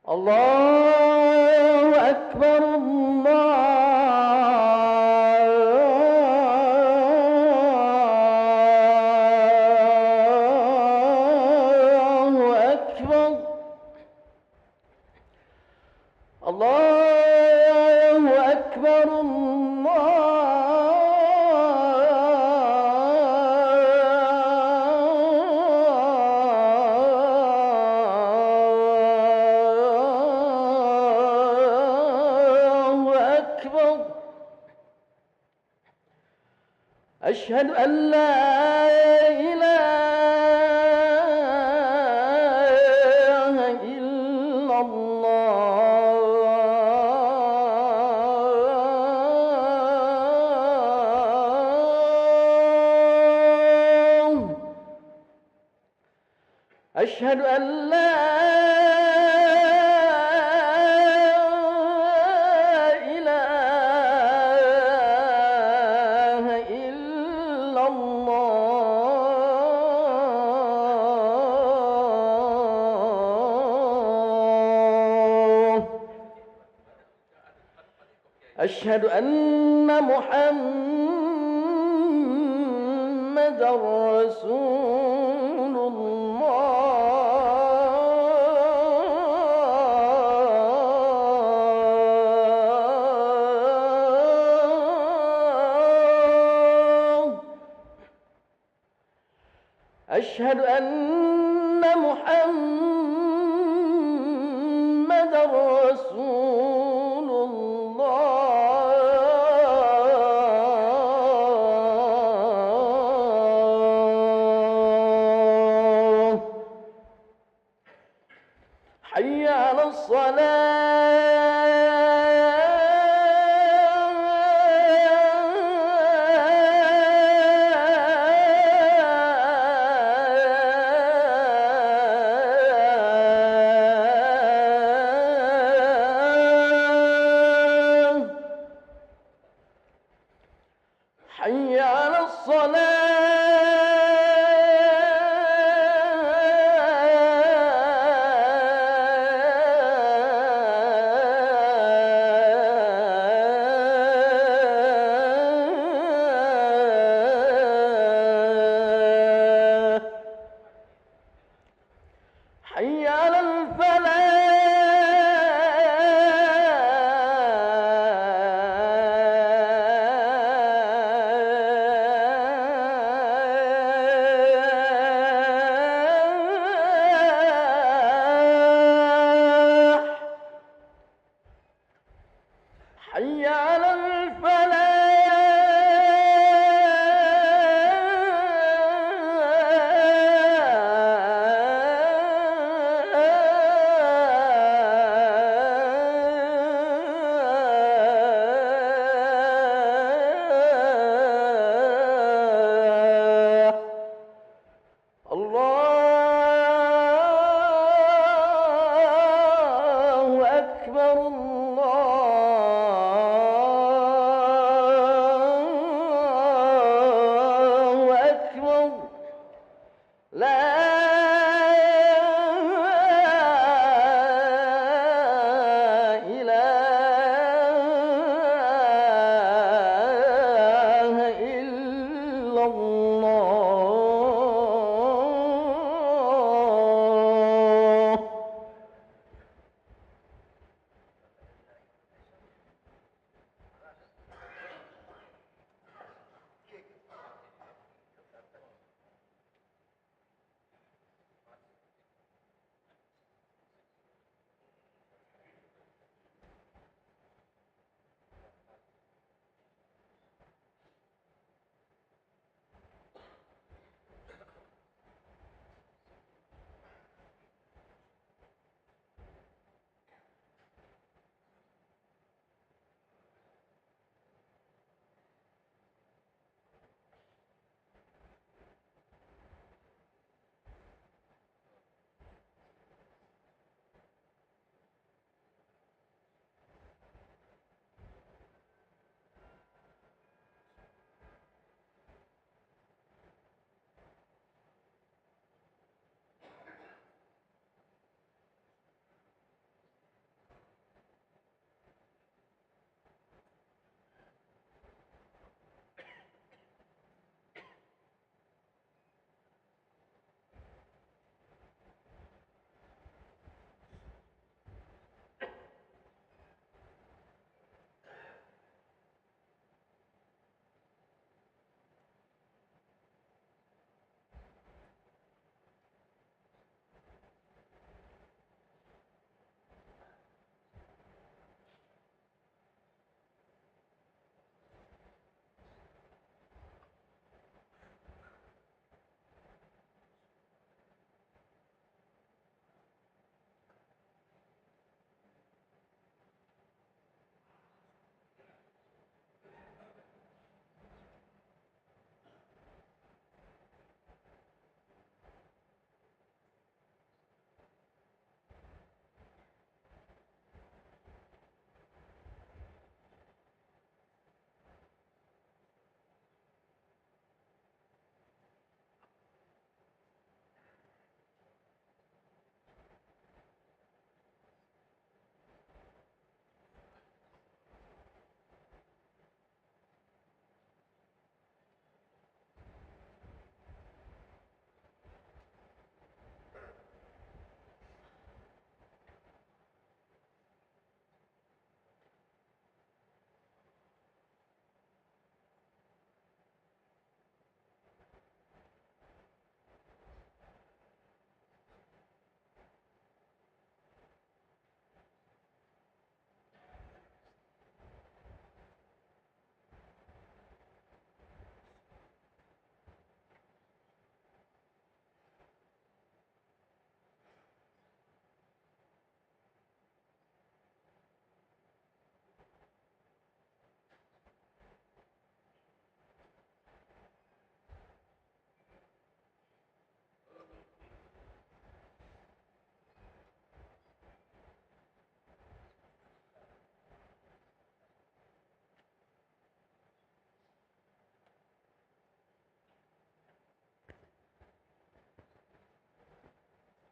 الله أكبر الله أكبر الله أكبر أشهد أن لا إله إلا الله أشهد أن لا أشهد أن محمدًا رسول الله أشهد أن محمدًا رسول الله حي على الصلاة حي على الصلاة حي على الفلاح حي على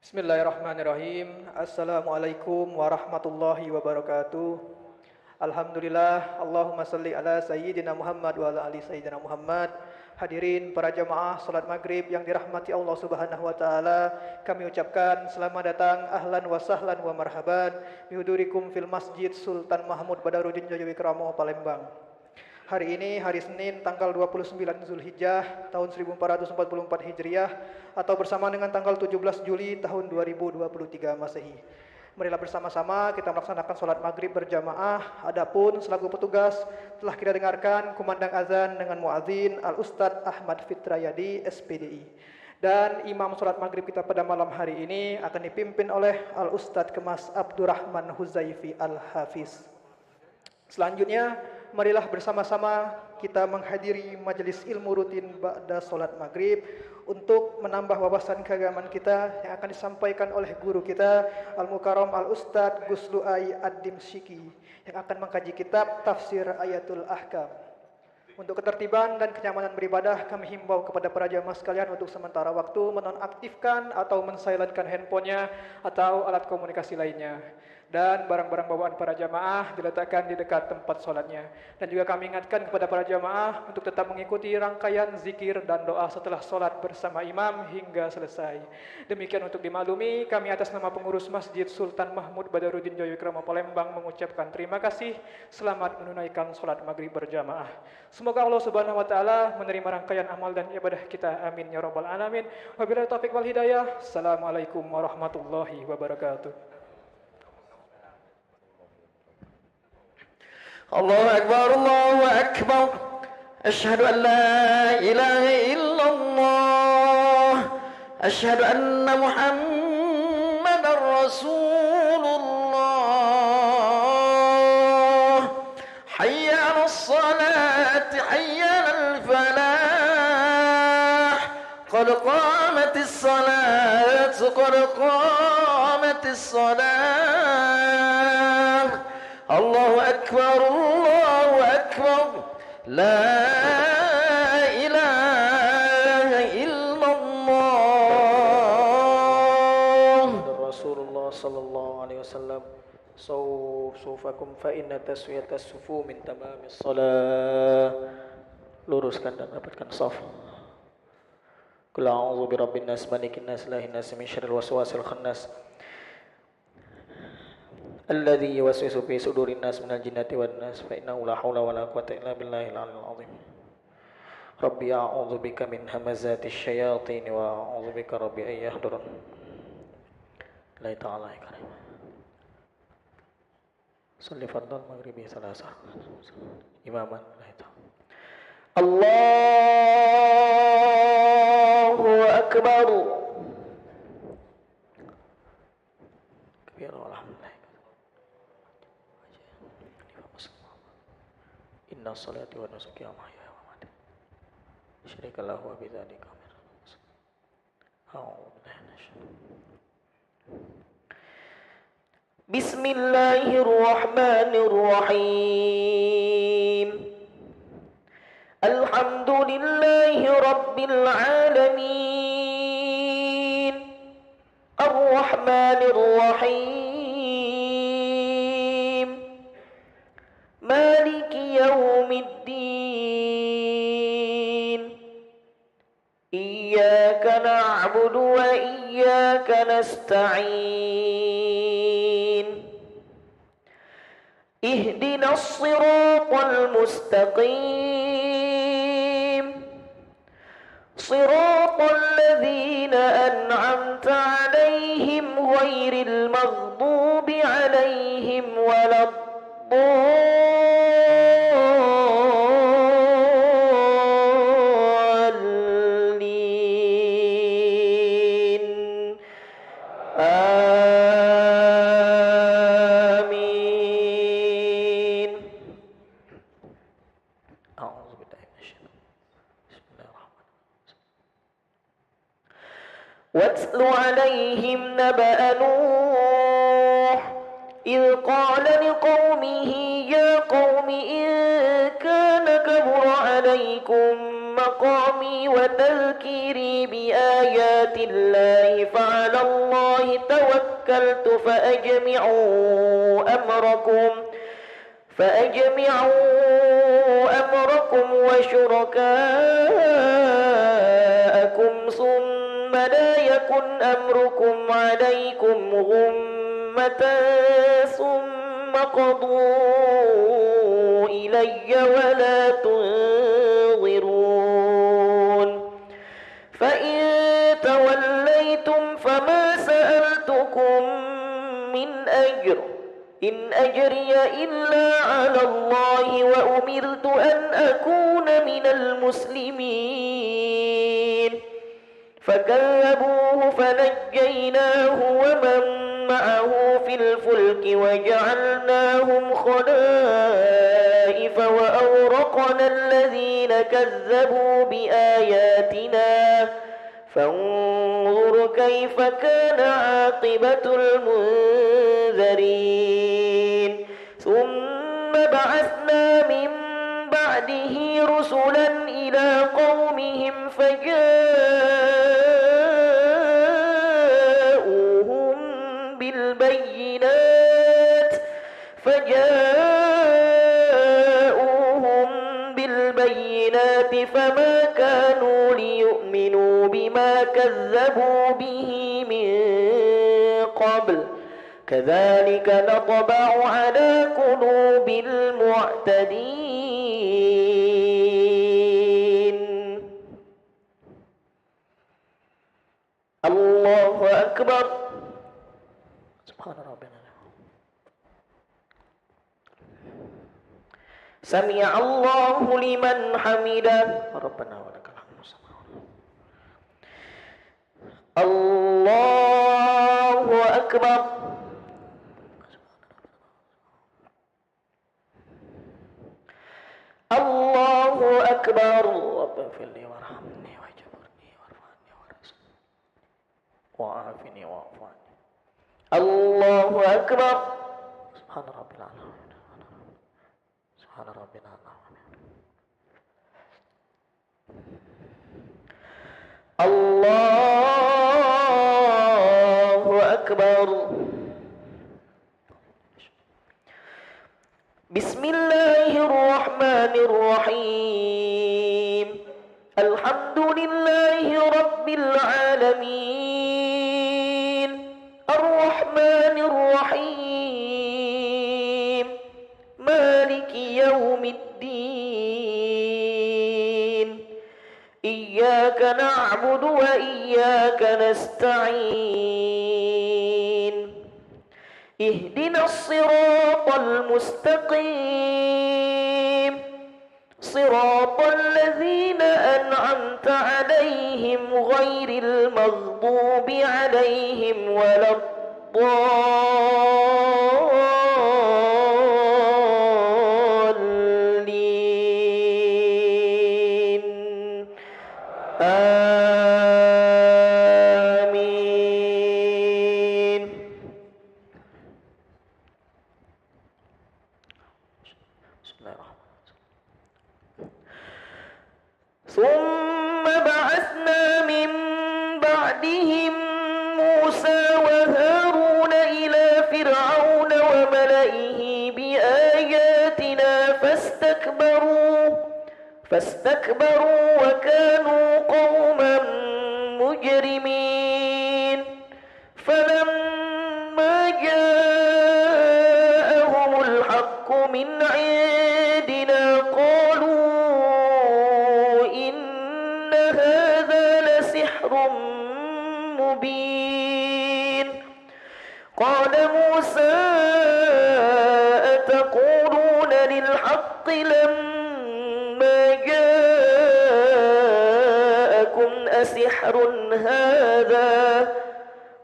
Bismillahirrahmanirrahim. Assalamualaikum warahmatullahi wabarakatuh. Alhamdulillah, Allahumma salli ala Sayyidina Muhammad wa ala ali Sayyidina Muhammad. Hadirin para jamaah salat maghrib yang dirahmati Allah Subhanahu wa taala, kami ucapkan selamat datang, ahlan wa sahlan wa marhaban bihudurikum fil Masjid Sultan Mahmud Badarudin Joyowikramo Palembang. Hari ini hari Senin tanggal 29 Zulhijjah tahun 1444 Hijriah atau bersama dengan tanggal 17 Juli tahun 2023 Masehi. Marilah bersama-sama kita melaksanakan sholat maghrib berjamaah. Adapun selaku petugas telah kita dengarkan kumandang azan dengan muadzin Al-Ustadz Ahmad Fitrayadi SPDI. Dan imam sholat maghrib kita pada malam hari ini akan dipimpin oleh Al-Ustadz Kemas Abdurrahman Huzaifi Al-Hafiz. Selanjutnya, marilah bersama-sama kita menghadiri majelis ilmu rutin ba'da sholat maghrib untuk menambah wawasan keagamaan kita yang akan disampaikan oleh guru kita Al-Mukarram Al-Ustadz Gus Lu'ai Ad-Dimsyiki yang akan mengkaji kitab Tafsir Ayatul Ahkam. Untuk ketertiban dan kenyamanan beribadah, kami himbau kepada para jamaah sekalian untuk sementara waktu menonaktifkan atau mensilentkan handphonenya atau alat komunikasi lainnya. Dan barang-barang bawaan para jamaah diletakkan di dekat tempat sholatnya. Dan juga kami ingatkan kepada para jamaah untuk tetap mengikuti rangkaian zikir dan doa setelah sholat bersama imam hingga selesai. Demikian untuk dimaklumi, kami atas nama pengurus Masjid Sultan Mahmud Badarudin Joyowikramo Palembang mengucapkan terima kasih. Selamat menunaikan sholat maghrib berjamaah. Semoga Allah Subhanahu wa taala menerima rangkaian amal dan ibadah kita. Amin ya rabbal alamin. Wabillahi taufiq wal hidayah. Assalamualaikum warahmatullahi wabarakatuh. الله أكبر الله أكبر أشهد أن لا إله إلا الله أشهد أن محمدا رسول الله حي على الصلاة حي على الفلاح قد قامت الصلاة قد قامت الصلاة الله أكبر لا إله إلا الله رسول الله صلى الله عليه وسلم صوفكم فإن تسوية الصفوف من تمام الصلاة. Luruskan dan rapatkan shaf. Qul a'udzu birabbin nas malikin nas ilahin nas min syarril waswasil khannas alladzi yuwaswisu fi sudurin nas minal jinnati wan nas fa innahu la haula wala quwwata illa billahil aliyyil azim. Rabbi a'udzu bika min hamazati syayatin wa a'udzu bika rabbi an yahdurun. La ta'ala karim. Salli fardal maghribi salasah. Imaman la ta'ala. Allahu akbar. Inna salati wa nusuki wa mahyaya wa mamati syarika lahu wa bidzalika umirtu. Bismillahirrahmanirrahim. Alhamdulillahi rabbil alamin. Ar-Rahmanir Rahim. Maliki yaumiddin. Iyyaka na'budu wa iyyaka nasta'in. Ihdinas siratal mustaqim. Siratal ladzina an'amta 'alaihim ghairil maghdubi 'alaihim waladdallin. واتل عليهم نبأ نوح إذ قال لقومه يا قوم إن كان كبر عليكم مقامي وتذكيري بآيات الله فعلى الله توكلت فأجمعوا أمركم وشركاءكم ثم لا يكن أمركم عليكم غمة ثم قضوا إلي ولا تنظرون فإن توليتم فما سألتكم من أجر إن أجري إلا على الله وأمرت أن أكون من المسلمين فكذبوه فنجيناه ومن معه في الفلك وجعلناهم خلائف وأورقنا الذين كذبوا بآياتنا فانظر كيف كان عاقبة المنذرين ثم بعثنا من بعده رسلا إلى قومهم فجاءوهم بالبينات فما كانوا ليؤمنوا بما كذبوا به من قبل كذلك نطبع على قلوب المعتدين. الله أكبر. سبحان ربنا. سمع الله لمن حمده ربنا ولك الحمد. الله أكبر. الله أكبر. رب اغفر لي وارحمني واجبرني وارفعني وارزقني وعافني واعف عني. الله أكبر. سبحان ربي العظيم. سبحان ربنا الله أكبر. بسم الله الرحمن الرحيم الحمد لله رب العالمين الرحمن الرحيم مالك يوم الدين إياك نعبد وإياك نستعين اهدنا الصراط المستقيم صراط الذين أنعمت عليهم غير المغضوب عليهم ولا الضالين آمين. بسم الله الرحمن الرحيم. ثم بعثنا من بعدهم موسى وهارون إلى فرعون وملئه بآياتنا فاستكبروا وكانوا قوما مجرمين فلما جاءهم الحق من عندنا قالوا إن هذا لسحر مبين قال موسى أتقولون للحق لما جاءكم أسحر هذا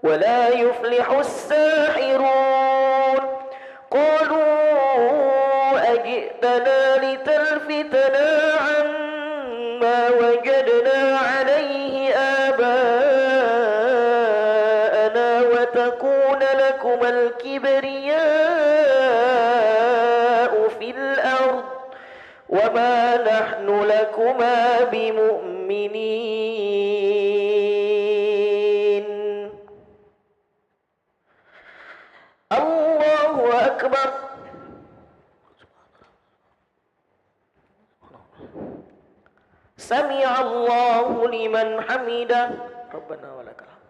ولا يفلح الساحرون قالوا أجئتنا لتلفتنا عما وجدنا عليه آباءنا وتكون لكم الكبرياء في الأرض وما نحن لكما بمؤمنين الله أكبر سمع الله لمن حمده ربنا ولك الحمد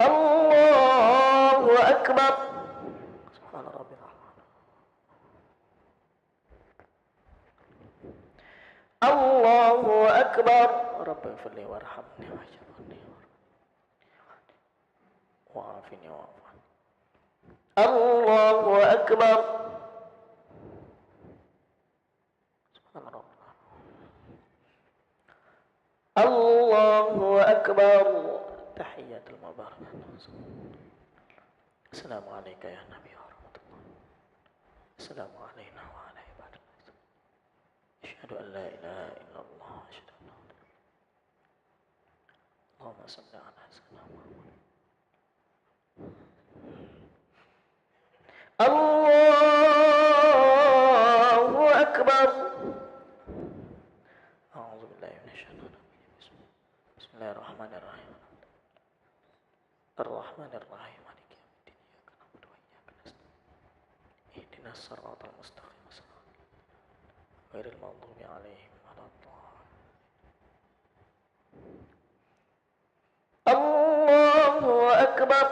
الله أكبر سبحان ربي الله أكبر رب اغفر لي وارحمني واجبرني وعافني واعف عني الله أكبر سبحان ربي الله أكبر تحية المباركة السلام عليك يا نبي ورحمة الله السلام علينا وعلى عباد الله أشهد أن لا إله إلا الله أشهد أن لا إله اللهم صل على سيدنا محمد الله أكبر أعوذ بالله من الشيطان الرجيم بسم الله الرحمن الرحيم الرحمن الرحيم مالك يوم الدين إياك نعبد وإياك نستعين اهدنا الصراط المستقيم صراط غير المغضوب عليهم ولا الضالين الله أكبر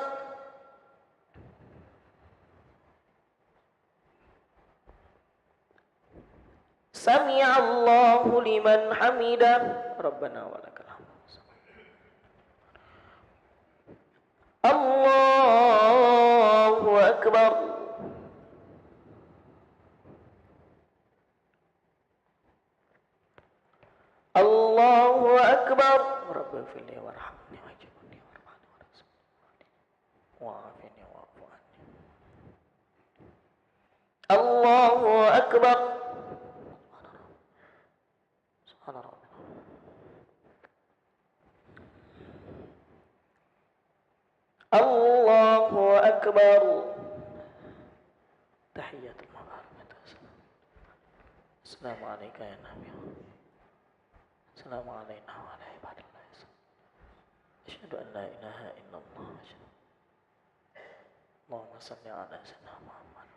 سمع الله لمن حمده ربنا ولك الحمد الله أكبر الله أكبر رب اغفر لي وارحمني واجبرني وارفعني وارزقني وعافني واعف عني الله أكبر سبحان ربي الله أكبر تحية المباركة السلام عليك يا نبي السلام علينا وعلى عباد الله أشهد أن لا إله إلا الله اللهم صل على سيدنا محمد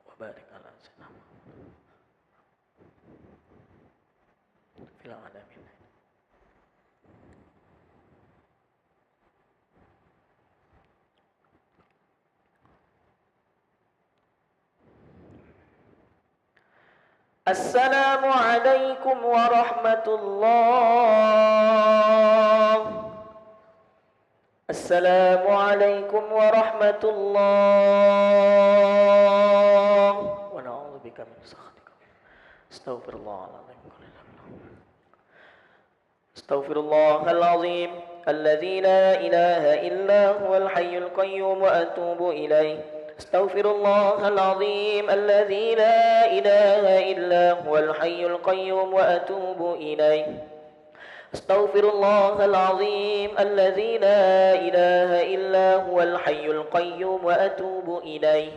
وبارك على سيدنا محمد في العالمين السلام عليكم ورحمة الله السلام عليكم ورحمة الله ونعوذ بك من سخطك استغفر الله العظيم استغفر الله العظيم الذي لا إله إلا هو الحي القيوم وأتوب إليه استغفر الله العظيم الذي لا إله إلا هو الحي القيوم وأتوب إليه استغفر الله العظيم الذي لا إله إلا هو الحي القيوم وأتوب إليه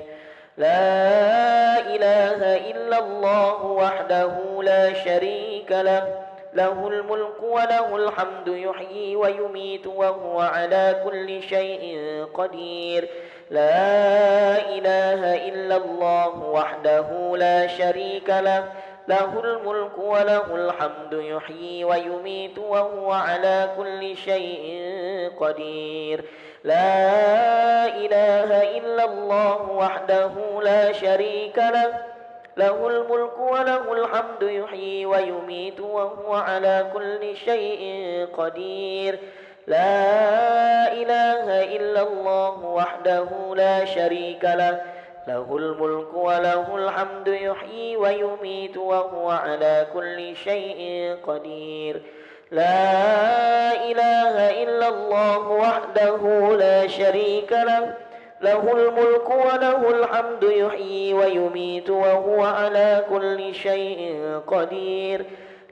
لا إله إلا الله وحده لا شريك له له الملك وله الحمد يحيي ويميت وهو على كل شيء قدير لا إله إلا الله وحده لا شريك له له الملك وله الحمد يحيي ويميت وهو على كل شيء قدير لا إله إلا الله وحده لا شريك له له الملك وله الحمد يحيي ويميت وهو على كل شيء قدير لا إله إلا الله وحده لا شريك له له الملك وله الحمد يحيي ويميت وهو على كل شيء قدير لا إله إلا الله وحده لا شريك له له الملك وله الحمد يحيي ويميت وهو على كل شيء قدير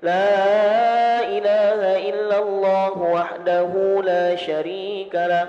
لا إله إلا الله وحده لا شريك له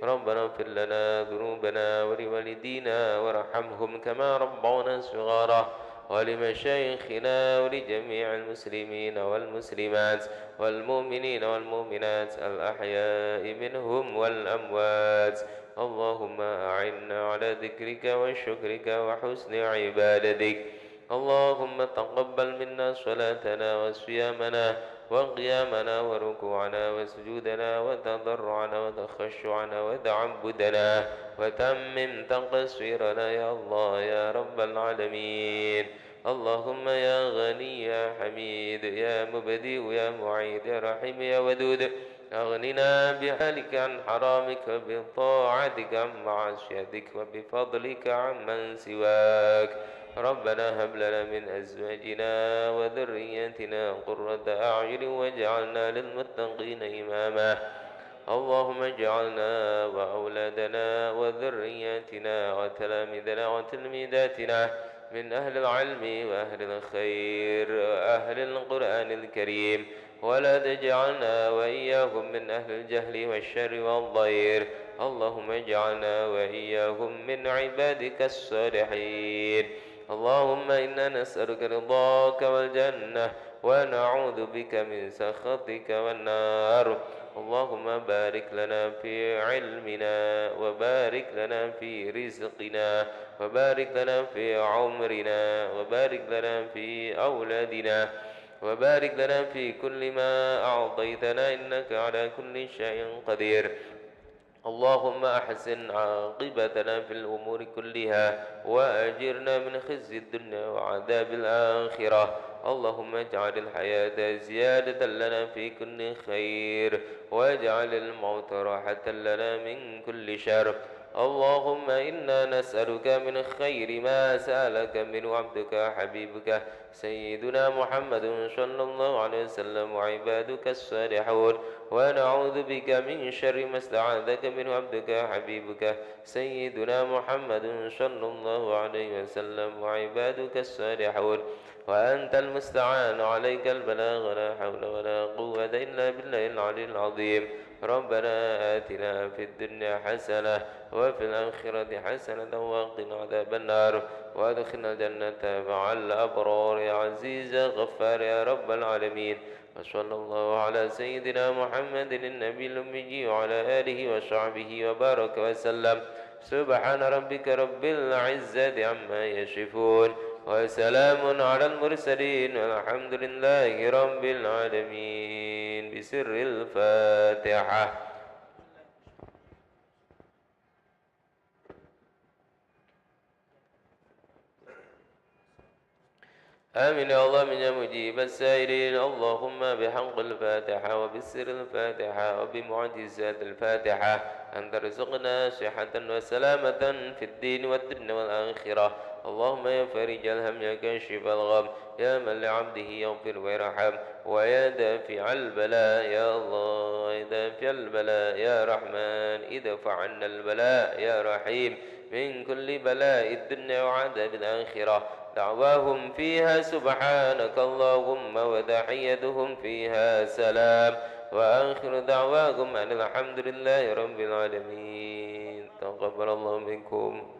ربنا اغفر لنا ذنوبنا ولوالدينا وارحمهم كما ربونا صغارا ولمشايخنا ولجميع المسلمين والمسلمات والمؤمنين والمؤمنات الأحياء منهم والأموات اللهم أعنا على ذكرك وشكرك وحسن عبادتك اللهم تقبل منا صلاتنا وصيامنا وقيامنا وركوعنا وسجودنا وتضرعنا وتخشعنا وتعبدنا وتمم تقصيرنا يا الله يا رب العالمين اللهم يا غني يا حميد يا مبدئ يا معيد يا رحيم يا ودود أغننا بحالك عن حرامك وبطاعتك عن معصيتك وبفضلك عمن سواك ربنا هب لنا من أزواجنا وذرياتنا قرة أعين واجعلنا للمتقين إماما اللهم اجعلنا وأولادنا وذرياتنا وتلاميذنا وتلميذاتنا من أهل العلم وأهل الخير وأهل القرآن الكريم ولا تجعلنا وإياهم من أهل الجهل والشر والضير اللهم اجعلنا وإياهم من عبادك الصالحين اللهم إنا نسألك رضاك والجنة ونعوذ بك من سخطك والنار اللهم بارك لنا في علمنا وبارك لنا في رزقنا وبارك لنا في عمرنا وبارك لنا في أولادنا وبارك لنا في كل ما أعطيتنا إنك على كل شيء قدير اللهم أحسن عاقبتنا في الأمور كلها وأجرنا من خزي الدنيا وعذاب الآخرة اللهم اجعل الحياة زيادة لنا في كل خير واجعل الموت راحة لنا من كل شر اللهم إنا نسألك من خير ما سألك من عبدك حبيبك سيدنا محمد صلى الله عليه وسلم وعبادك الصالحون ونعوذ بك من شر ما استعاذك من عبدك حبيبك سيدنا محمد صلى الله عليه وسلم وعبادك الصالحون وأنت المستعان عليك البلاغ لا حول ولا قوة إلا بالله العلي العظيم ربنا آتنا في الدنيا حسنة وفي الآخرة حسنة وقنا عذاب النار وادخلنا الجنة مع الأبرار يا عزيز غفار يا رب العالمين وصلى الله على سيدنا محمد النبي الأمي وعلى آله وصحبه وبارك وسلم سبحان ربك رب العزة عما يصفون وسلام على المرسلين والحمد لله رب العالمين بسر الفاتحة آمين يا الله من مجيب السائلين اللهم بحق الفاتحة وبسر الفاتحة وبمعجزات الفاتحة أن ترزقنا صحة وسلامة في الدين والدنيا والآخرة اللهم يا فرج الهم يا كاشف الغم يا من لعبده يغفر ويرحم ويا دافع البلاء يا الله يا دافع البلاء يا رحمن ادفع عنا البلاء يا رحيم من كل بلاء الدنيا وعذاب الآخرة دعواهم فيها سبحانك اللهم وتحيتهم فيها سلام وآخر دعواهم أن الحمد لله رب العالمين تقبل الله منكم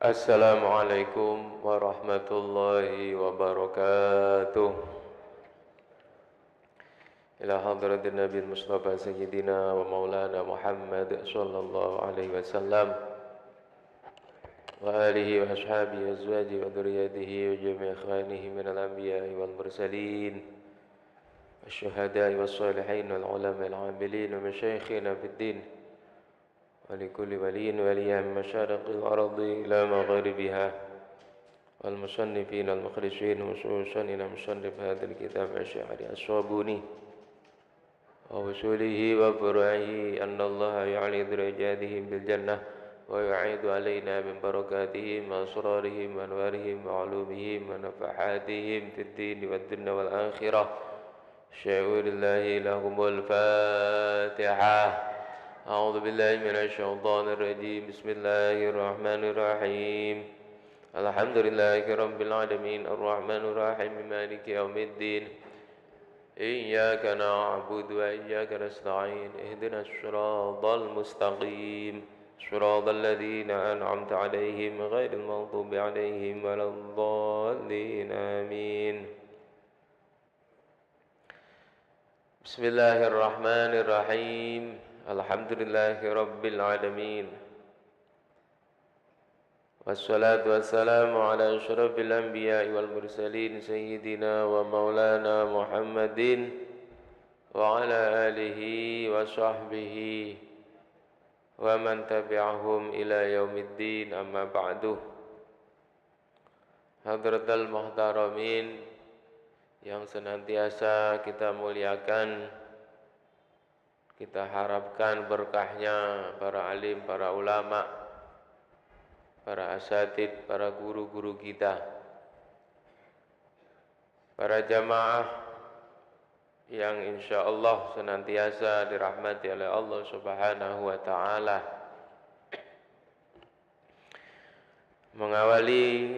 Assalamualaikum warahmatullahi wabarakatuh. Ila hadratin Nabi Mustafa Sayyidina wa Maulana Muhammad sallallahu alaihi wasallam wa alihi wa ashabihi wa azwajihi wa dhurriyyatihi wa jami'i ikhwanihi minal anbiya'i wal mursalin wasyuhada'i was salihin wal ulama'i al 'amilin wa masyayikhina fid din ولكل ولي وليا من مشارق الأرض إلى مغاربها والمصنفين المخرجين خصوصا إلى مصنف هذا الكتاب الشعري الصابوني ووصوله وفروعه أن الله يعلي درجاتهم بالجنة ويعيد علينا من بركاتهم وأسرارهم وأنوارهم وعلومهم ونفحاتهم في الدين والدنيا والآخرة شعور الله لهم الفاتحة. أعوذ بالله من الشيطان الرجيم بسم الله الرحمن الرحيم الحمد لله رب العالمين الرحمن الرحيم مالك يوم الدين إياك نعبد وإياك نستعين اهدنا الصراط المستقيم صراط الذين أنعمت عليهم غير المغضوب عليهم ولا الضالين آمين. بسم الله الرحمن الرحيم Alhamdulillahi Rabbil Alamin Wassalatu wassalamu ala ashrafil anbiya'i wal mursalin Sayyidina wa maulana Muhammadin Wa ala alihi wa sahbihi Wa man tabi'ahum ila yaumiddin amma ba'du. Hadratal muhtaramin yang senantiasa kita muliakan, kita harapkan berkahnya para alim, para ulama, para asatid, para guru-guru kita, para jamaah yang insya Allah senantiasa dirahmati oleh Allah Subhanahu wa ta'ala. Mengawali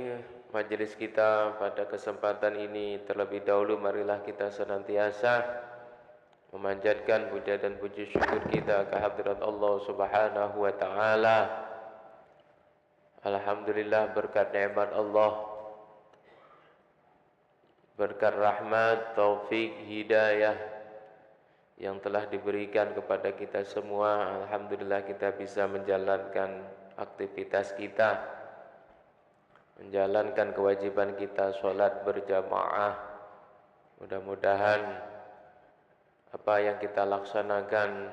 majelis kita pada kesempatan ini, terlebih dahulu marilah kita senantiasa memanjatkan puja dan puji syukur kita ke hadirat Allah Subhanahu wa ta'ala. Alhamdulillah, berkat nikmat Allah, berkat rahmat, taufik, hidayah yang telah diberikan kepada kita semua. Alhamdulillah kita bisa menjalankan aktivitas kita, menjalankan kewajiban kita sholat berjamaah. Mudah-mudahan apa yang kita laksanakan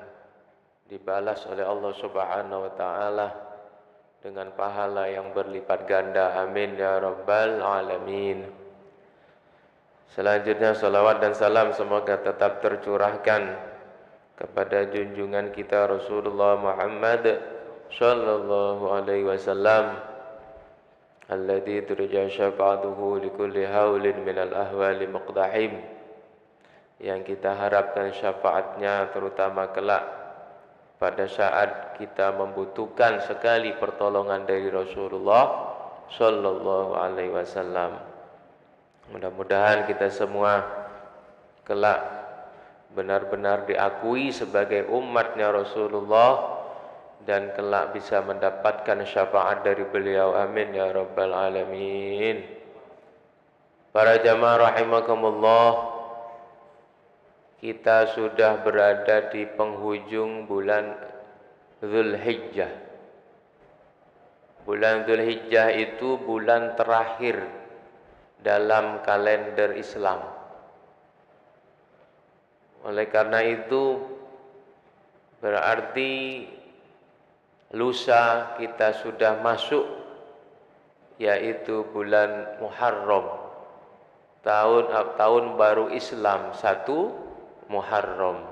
dibalas oleh Allah Subhanahu wa ta'ala dengan pahala yang berlipat ganda. Amin ya rabbal alamin. Selanjutnya salawat dan salam semoga tetap tercurahkan kepada junjungan kita Rasulullah Muhammad sallallahu alaihi wasallam alladzi turja syafa'atuhu likulli haulin minal ahwali muqdahim, yang kita harapkan syafaatnya terutama kelak pada saat kita membutuhkan sekali pertolongan dari Rasulullah sallallahu alaihi wasallam. Mudah-mudahan kita semua kelak benar-benar diakui sebagai umatnya Rasulullah dan kelak bisa mendapatkan syafaat dari beliau. Amin ya rabbal alamin. Para jamaah rahimakumullah, kita sudah berada di penghujung bulan Dzulhijjah. Bulan Dzulhijjah itu bulan terakhir dalam kalender Islam. Oleh karena itu berarti lusa kita sudah masuk, yaitu bulan Muharram, tahun baru Islam 1 Muharram.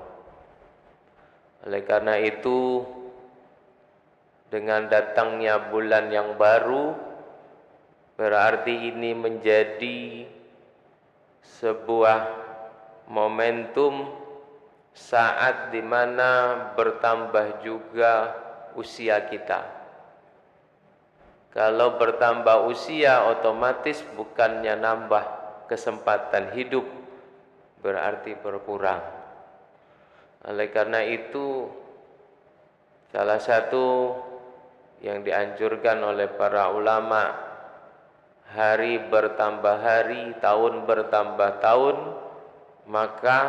Oleh karena itu, dengan datangnya bulan yang baru, berarti ini menjadi sebuah momentum saat di mana bertambah juga usia kita. Kalau bertambah usia, otomatis bukannya nambah kesempatan hidup, berarti berkurang. Oleh karena itu, salah satu yang dianjurkan oleh para ulama, hari bertambah hari, tahun bertambah tahun, maka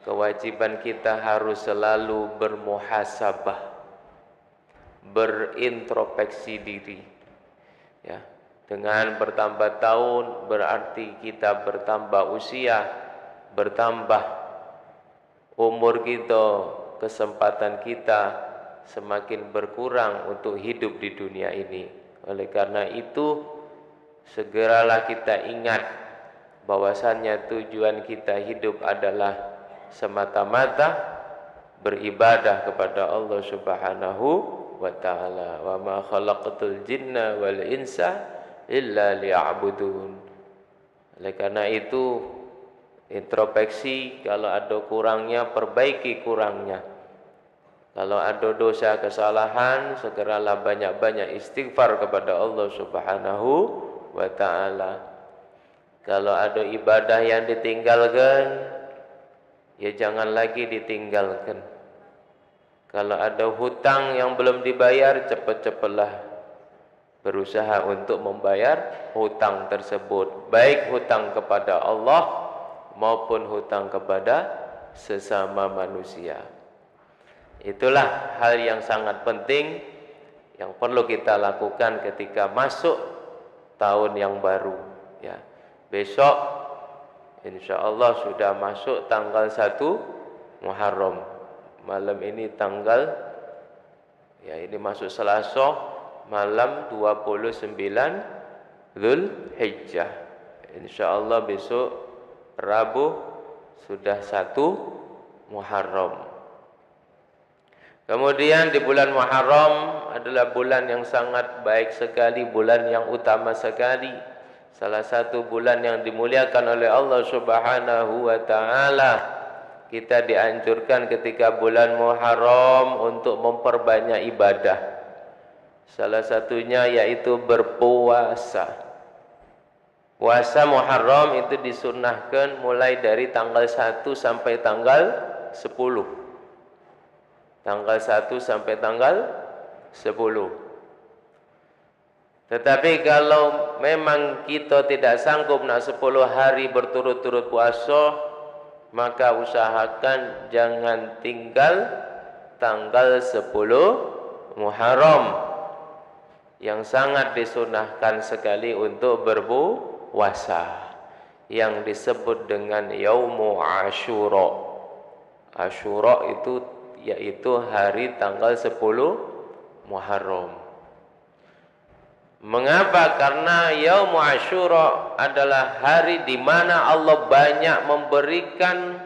kewajiban kita harus selalu bermuhasabah, berintrospeksi diri. Ya, dengan bertambah tahun berarti kita bertambah usia, bertambah umur kita, kesempatan kita semakin berkurang untuk hidup di dunia ini. Oleh karena itu, segeralah kita ingat bahwasannya tujuan kita hidup adalah semata-mata beribadah kepada Allah Subhanahu wa ta'ala. Wa ma khalaqatul jinna wal insa illa liya'budun. Oleh karena itu, introspeksi, kalau ada kurangnya perbaiki kurangnya. Kalau ada dosa kesalahan, segeralah banyak-banyak istighfar kepada Allah Subhanahu wa ta'ala. Kalau ada ibadah yang ditinggalkan, ya jangan lagi ditinggalkan. Kalau ada hutang yang belum dibayar, cepat-cepatlah berusaha untuk membayar hutang tersebut, baik hutang kepada Allah maupun hutang kepada sesama manusia. Itulah hal yang sangat penting yang perlu kita lakukan ketika masuk tahun yang baru. Ya, besok insya Allah sudah masuk tanggal 1 Muharram. Malam ini tanggal, ya ini masuk Selasa, malam 29 Dzulhijjah. Insya Allah besok Rabu sudah 1 Muharram. Kemudian di bulan Muharram adalah bulan yang sangat baik sekali, bulan yang utama sekali. Salah satu bulan yang dimuliakan oleh Allah Subhanahu wa ta'ala. Kita dianjurkan ketika bulan Muharram untuk memperbanyak ibadah. Salah satunya yaitu berpuasa. Puasa Muharram itu disunnahkan mulai dari tanggal 1 sampai tanggal 10. Tanggal 1 sampai tanggal 10. Tetapi kalau memang kita tidak sanggup nak 10 hari berturut-turut puasa, maka usahakan jangan tinggal tanggal 10 Muharram, yang sangat disunahkan sekali untuk berpuasa, yang disebut dengan Yaumu Asyura. Asyura itu yaitu hari tanggal 10 Muharram. Mengapa? Karena Yaum Asyura adalah hari di mana Allah banyak memberikan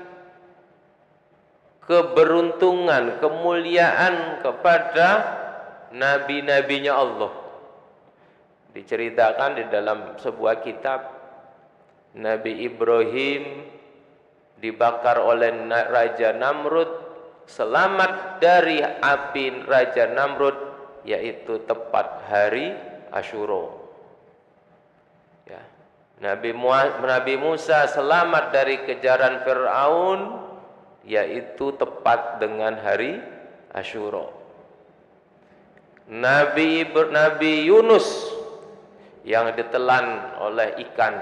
keberuntungan, kemuliaan kepada nabi-nabinya Allah. Diceritakan di dalam sebuah kitab, Nabi Ibrahim dibakar oleh Raja Namrud, selamat dari api Raja Namrud, yaitu tepat hari Asyura. Ya. Nabi Musa selamat dari kejaran Fir'aun, yaitu tepat dengan hari Asyura. Nabi Yunus yang ditelan oleh ikan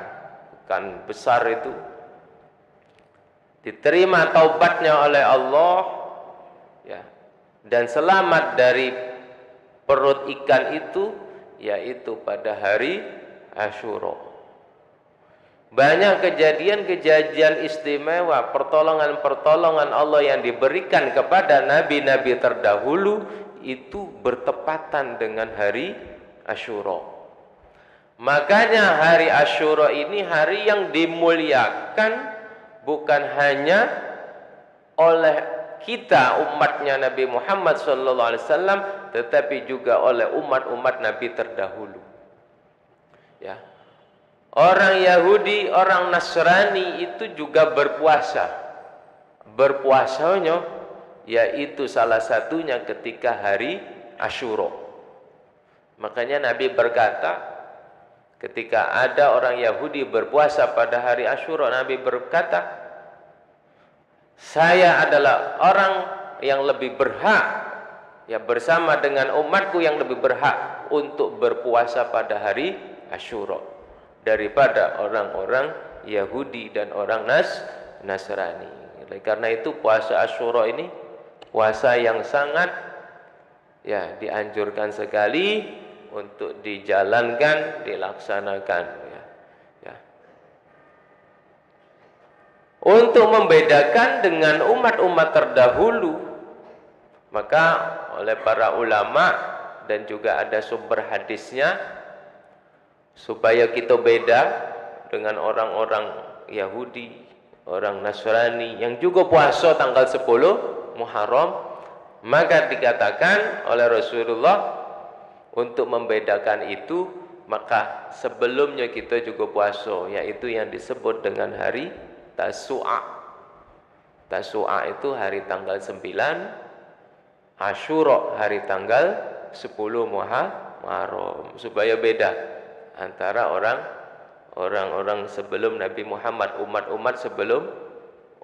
besar itu, diterima taubatnya oleh Allah, ya, dan selamat dari perut ikan itu, yaitu pada hari Asyura. Banyak kejadian-kejadian istimewa, pertolongan-pertolongan Allah yang diberikan kepada nabi-nabi terdahulu itu bertepatan dengan hari Asyura. Makanya hari Asyura ini hari yang dimuliakan bukan hanya oleh kita umatnya Nabi Muhammad SAW, tetapi juga oleh umat-umat Nabi terdahulu. Ya, orang Yahudi, orang Nasrani itu juga berpuasa. Berpuasanya yaitu salah satunya ketika hari Asyura. Makanya Nabi berkata, ketika ada orang Yahudi berpuasa pada hari Asyura, Nabi berkata, saya adalah orang yang lebih berhak ya bersama dengan umatku yang lebih berhak untuk berpuasa pada hari Asyura daripada orang-orang Yahudi dan orang Nasrani. Oleh karena itu puasa Asyura ini puasa yang sangat ya dianjurkan sekali untuk dijalankan, dilaksanakan ya. Ya. Untuk membedakan dengan umat-umat terdahulu, maka oleh para ulama dan juga ada sumber hadisnya supaya kita beda dengan orang-orang Yahudi, orang Nasrani yang juga puasa tanggal 10 Muharram, maka dikatakan oleh Rasulullah untuk membedakan itu, maka sebelumnya kita juga puasa, yaitu yang disebut dengan hari Tasu'a. Tasu'a itu hari tanggal 9, Asyura hari tanggal 10 Muharram, supaya beda antara orang-orang sebelum Nabi Muhammad, umat-umat sebelum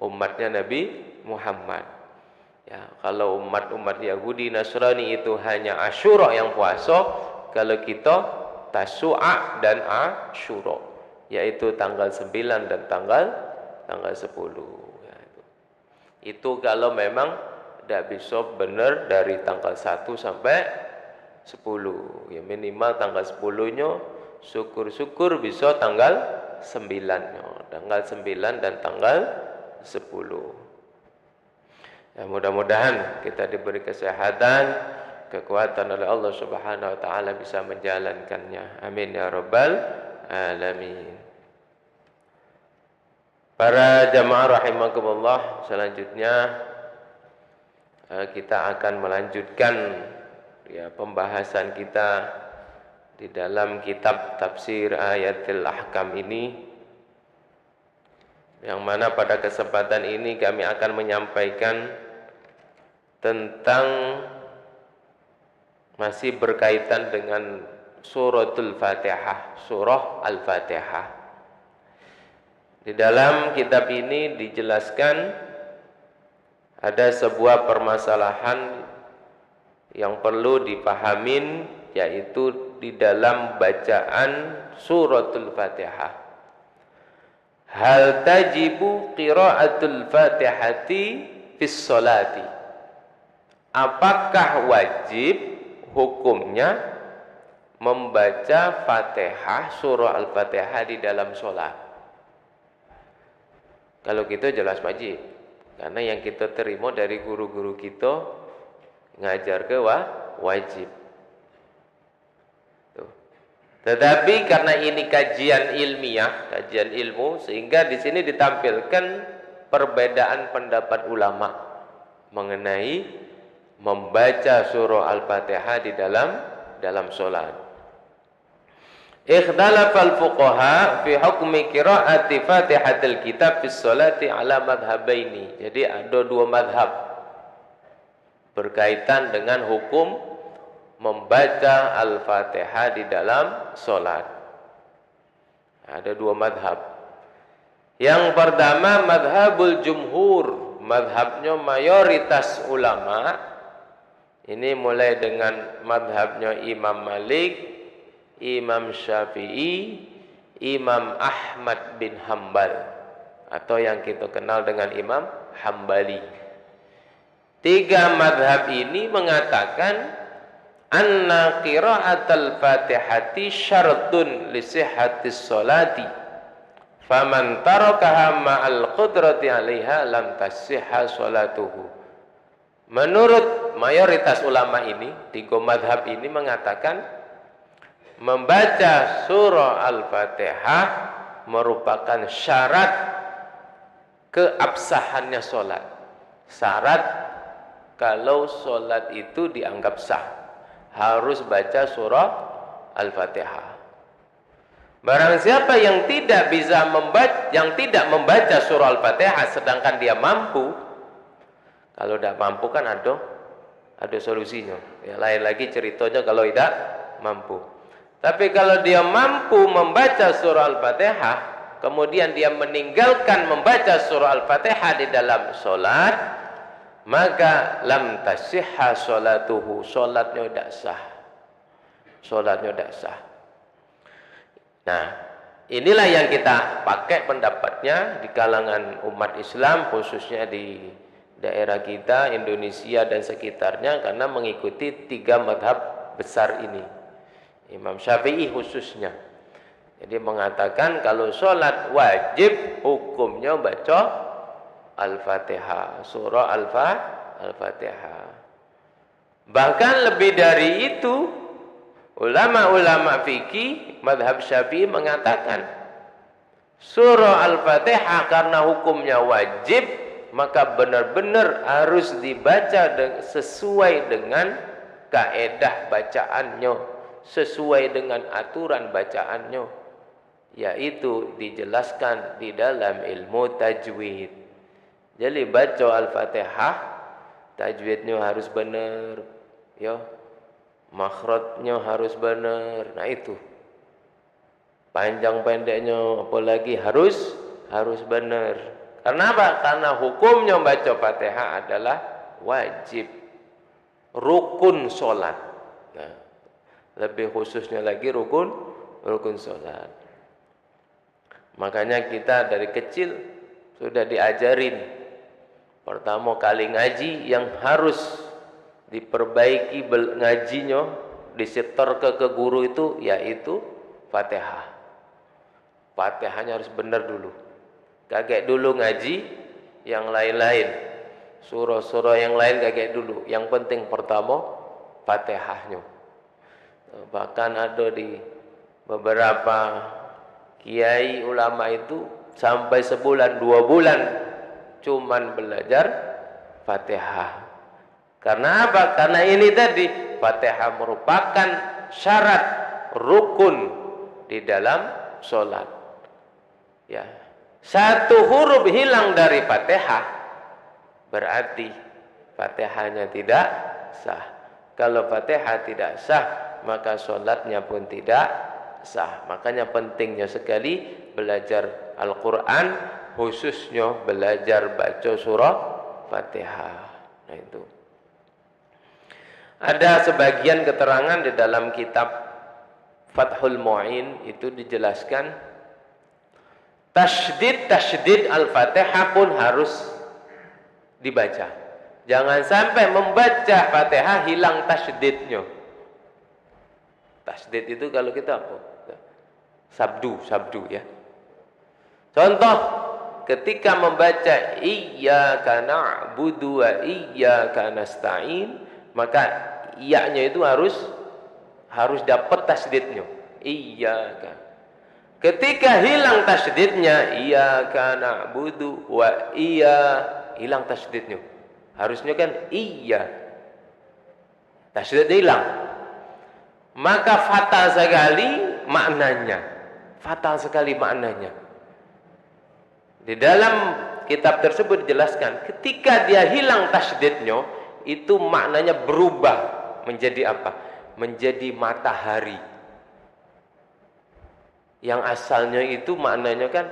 umatnya Nabi Muhammad. Ya, kalau umat-umat Yahudi Nasrani itu hanya Asyura yang puasa, kalau kita Tasu'a dan Asyura, yaitu tanggal 9 dan tanggal 10. Ya, itu kalau memang tidak bisa benar dari tanggal 1 sampai 10. Ya minimal tanggal 10-nya, syukur-syukur bisa tanggal 9-nya. Tanggal 9 dan tanggal 10. Ya, mudah-mudahan kita diberi kesehatan, kekuatan oleh Allah Subhanahu wa taala bisa menjalankannya. Amin ya rabbal alamin. Para jamaah rahimakumullah, selanjutnya kita akan melanjutkan ya pembahasan kita di dalam kitab tafsir Ayatul Ahkam ini, yang mana pada kesempatan ini kami akan menyampaikan tentang masih berkaitan dengan suratul Fatihah, surah Al-Fatihah. Di dalam kitab ini dijelaskan ada sebuah permasalahan yang perlu dipahamin, yaitu di dalam bacaan suratul Fatihah. Hal tajibu qiraatul Fatihati fis sholati? Apakah wajib hukumnya membaca Fatihah, surah Al-Fatihah di dalam sholat? Kalau kita jelas wajib, karena yang kita terima dari guru-guru kita ngajar ke wajib. Tuh. Tetapi karena ini kajian ilmiah, kajian ilmu, sehingga di sini ditampilkan perbedaan pendapat ulama mengenai membaca surah Al-Fatihah di dalam sholat. Ikhtalafal fuqaha fi hukmi qiraati Fatihatil kitab fi sholati ala madhhabaini. Jadi ada dua madhab berkaitan dengan hukum membaca Al-Fatihah di dalam sholat. Ada dua madhab. Yang pertama madhabul jumhur, madhabnya mayoritas ulama. Ini mulai dengan madhabnya Imam Malik, Imam Syafi'i, Imam Ahmad bin Hambal, atau yang kita kenal dengan Imam Hambali. Tiga madhab ini mengatakan anna qira'atul Fatihati syartun li sihhatis sholati, faman tarakaha ma'al qudrati 'alaiha lam tasihha sholatuhu. Menurut mayoritas ulama ini, tiga madhab ini mengatakan membaca surah Al-Fatihah merupakan syarat keabsahannya sholat. Syarat kalau sholat itu dianggap sah, harus baca surah Al-Fatihah. Barang siapa yang tidak bisa membaca surah Al-Fatihah sedangkan dia mampu, kalau tidak mampu kan ada solusinya. Ya, lain lagi ceritanya kalau tidak mampu. Tapi kalau dia mampu membaca surah Al-Fatihah, kemudian dia meninggalkan membaca surah Al-Fatihah di dalam sholat, maka lam tasihha salatuhu, salatnya tidak sah. Salatnya tidak sah. Nah, inilah yang kita pakai pendapatnya di kalangan umat Islam, khususnya di daerah kita, Indonesia dan sekitarnya, karena mengikuti 3 madhab besar ini. Imam Syafi'i khususnya. Jadi mengatakan kalau sholat wajib hukumnya baca Al-Fatihah, surah Al-Fatihah. Bahkan lebih dari itu, ulama-ulama fikih madhab Syafi'i mengatakan surah Al-Fatihah karena hukumnya wajib, maka benar-benar harus dibaca sesuai dengan kaedah bacaannya, sesuai dengan aturan bacaannya, yaitu dijelaskan di dalam ilmu tajwid. Jadi baca Al-Fatihah, tajwidnya harus benar, ya, makhrajnya harus benar. Nah itu, panjang pendeknya apalagi harus benar. Karena apa? Karena hukumnya baca Fatihah adalah wajib, rukun sholat. Nah, lebih khususnya lagi rukun sholat. Makanya kita dari kecil sudah diajarin, pertama kali ngaji yang harus diperbaiki ngajinya, disetor ke guru itu, yaitu Fatihah. Fatihahnya harus benar dulu. Kaget dulu ngaji yang lain-lain, surah-surah yang lain kaget dulu. Yang penting pertama Fatihahnya. Bahkan ada di beberapa kiai ulama itu sampai sebulan 2 bulan cuman belajar Fatihah. Karena apa? Karena ini tadi, Fatihah merupakan syarat rukun di dalam sholat. Ya, satu huruf hilang dari Fatihah berarti Fatihahnya tidak sah. Kalau Fatihah tidak sah, maka sholatnya pun tidak sah. Makanya pentingnya sekali belajar Al-Quran, khususnya belajar baca surah Fatihah. Nah itu. Ada sebagian keterangan di dalam kitab Fathul Mu'in itu dijelaskan tasydid Al-Fatihah pun harus dibaca. Jangan sampai membaca Fatihah hilang tasydidnya. Tasydid itu kalau kita apa? Sabdu ya. Contoh, ketika membaca iyyaka na'budu wa iyyaka nasta'in, maka iya-nya itu harus dapat tasydidnya. Iyyaka. Ketika hilang tasydidnya, iyyaka na'budu wa hilang tasydidnya. Harusnya kan iya. Tasydidnya hilang. Maka fatal sekali maknanya. Fatal sekali maknanya. Di dalam kitab tersebut dijelaskan, ketika dia hilang tasydidnya, itu maknanya berubah menjadi apa? Menjadi matahari. Yang asalnya itu maknanya kan,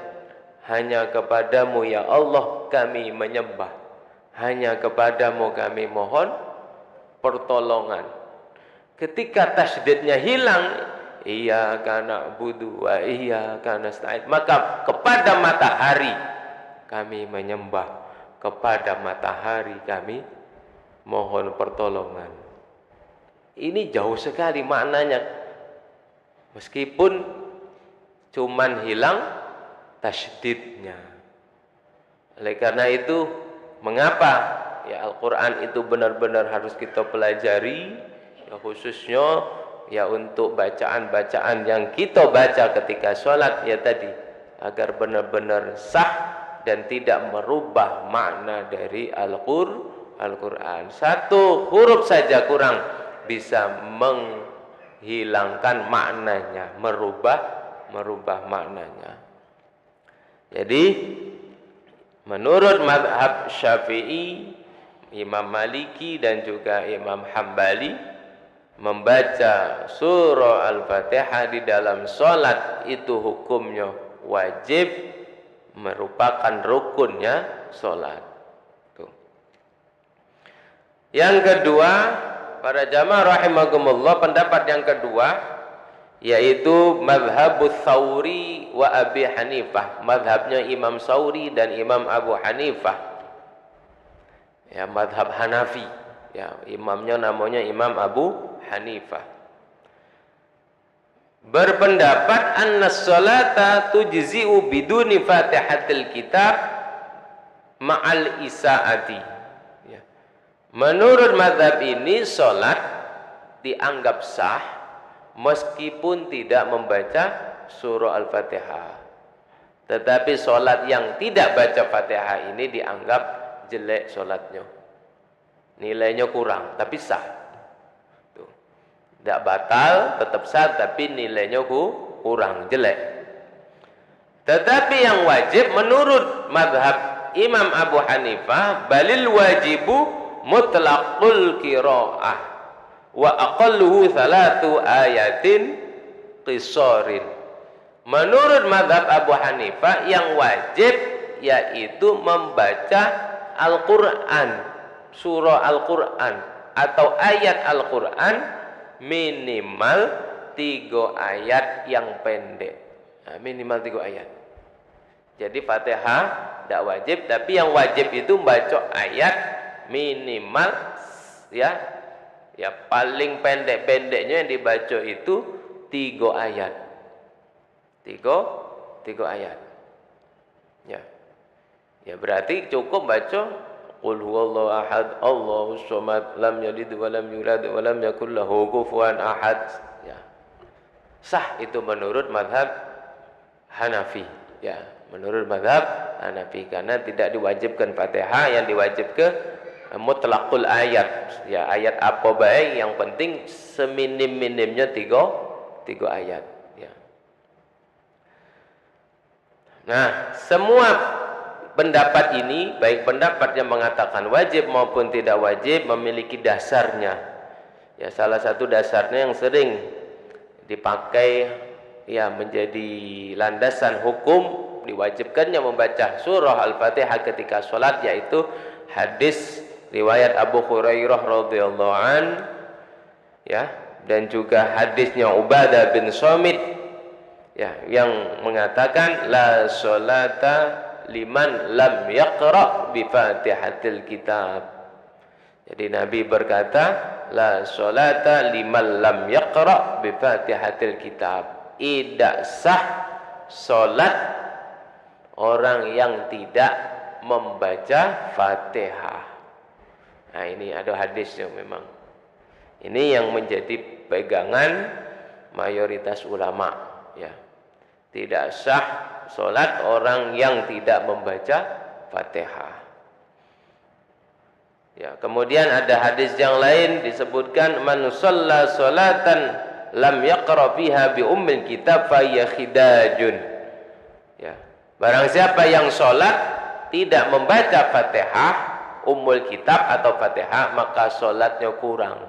hanya kepadamu ya Allah kami menyembah. Hanya kepadamu kami mohon pertolongan. Ketika tasydidnya hilang, iyyaka na'budu wa iyyaka nasta'in, maka kepada matahari kami menyembah, kepada matahari kami mohon pertolongan. Ini jauh sekali maknanya, meskipun cuman hilang tasydidnya. Oleh karena itu, mengapa ya Al-Quran itu benar-benar harus kita pelajari, ya khususnya ya untuk bacaan-bacaan yang kita baca ketika sholat ya tadi, agar benar-benar sah dan tidak merubah makna dari Al-Quran. Satu huruf saja kurang bisa menghilangkan maknanya, merubah maknanya. Jadi menurut mazhab Syafi'i, Imam Maliki dan juga Imam Hambali, membaca surah Al-Fatihah di dalam sholat itu hukumnya wajib, merupakan rukunnya sholat. Tuh. Yang kedua, para jamaah rahimakumullah, pendapat yang kedua yaitu madhabus Tsauri wa Abi Hanifah, madhabnya Imam Tsauri dan Imam Abu Hanifah. Ya, madhab Hanafi. Ya, imamnya namanya Imam Abu Hanifah. Berpendapat anna sholata tujzi'u biduni fatihatil kitab ma'al isaati. Ya. Menurut madhab ini sholat dianggap sah meskipun tidak membaca surah Al-Fatihah. Tetapi sholat yang tidak baca Fatihah ini dianggap jelek sholatnya. Nilainya kurang, tapi sah. Tidak batal, tetap sah, tapi nilainya kurang, jelek. Tetapi yang wajib menurut madhab Imam Abu Hanifah, balil wajibu mutlaqul qiraah wa aqalluhu 3 ayatin qisarin. Menurut madhab Abu Hanifah, yang wajib yaitu membaca Al-Quran, surah Al-Quran atau ayat Al-Quran minimal 3 ayat yang pendek. Nah, minimal 3 ayat. Jadi Fatihah tidak wajib, tapi yang wajib itu baca ayat minimal ya paling pendek-pendeknya yang dibaca itu 3 ayat. 3 ayat. Ya. Ya berarti cukup baca Qul huwallahu ahad, Allahus samad, lam yalid wa lam yulad wa lam yakul lahu kufuwan ahad. Ya. Sah itu menurut mazhab Hanafi. Ya, menurut mazhab Hanafi karena tidak diwajibkan Fatihah, yang diwajibkan mutlaqul ayat. Ya, ayat apa baik, yang penting seminim-minimnya 3 ayat. Ya. Nah, semua pendapat ini, baik pendapat yang mengatakan wajib maupun tidak wajib, memiliki dasarnya. Ya, salah satu dasarnya yang sering dipakai ya menjadi landasan hukum diwajibkannya membaca surah Al-Fatihah ketika sholat, yaitu hadis riwayat Abu Hurairah radhiyallahu an, ya, dan juga hadisnya Ubadah bin Samit, ya, yang mengatakan la sholata liman lam yaqra bi Fatihatil kitab. Jadi Nabi berkata, la sholata liman lam yaqra bi Fatihatil kitab. Tidak sah salat orang yang tidak membaca Fatihah. Nah, ini ada hadisnya memang. Ini yang menjadi pegangan mayoritas ulama, ya. Tidak sah salat orang yang tidak membaca Fatihah. Ya, kemudian ada hadis yang lain disebutkan man shalla salatan lam yaqra fiha bi ummil kitab fa hiya khidajun. Ya. Barang siapa yang salat tidak membaca Fatihah, ummul kitab atau Fatihah, maka salatnya kurang.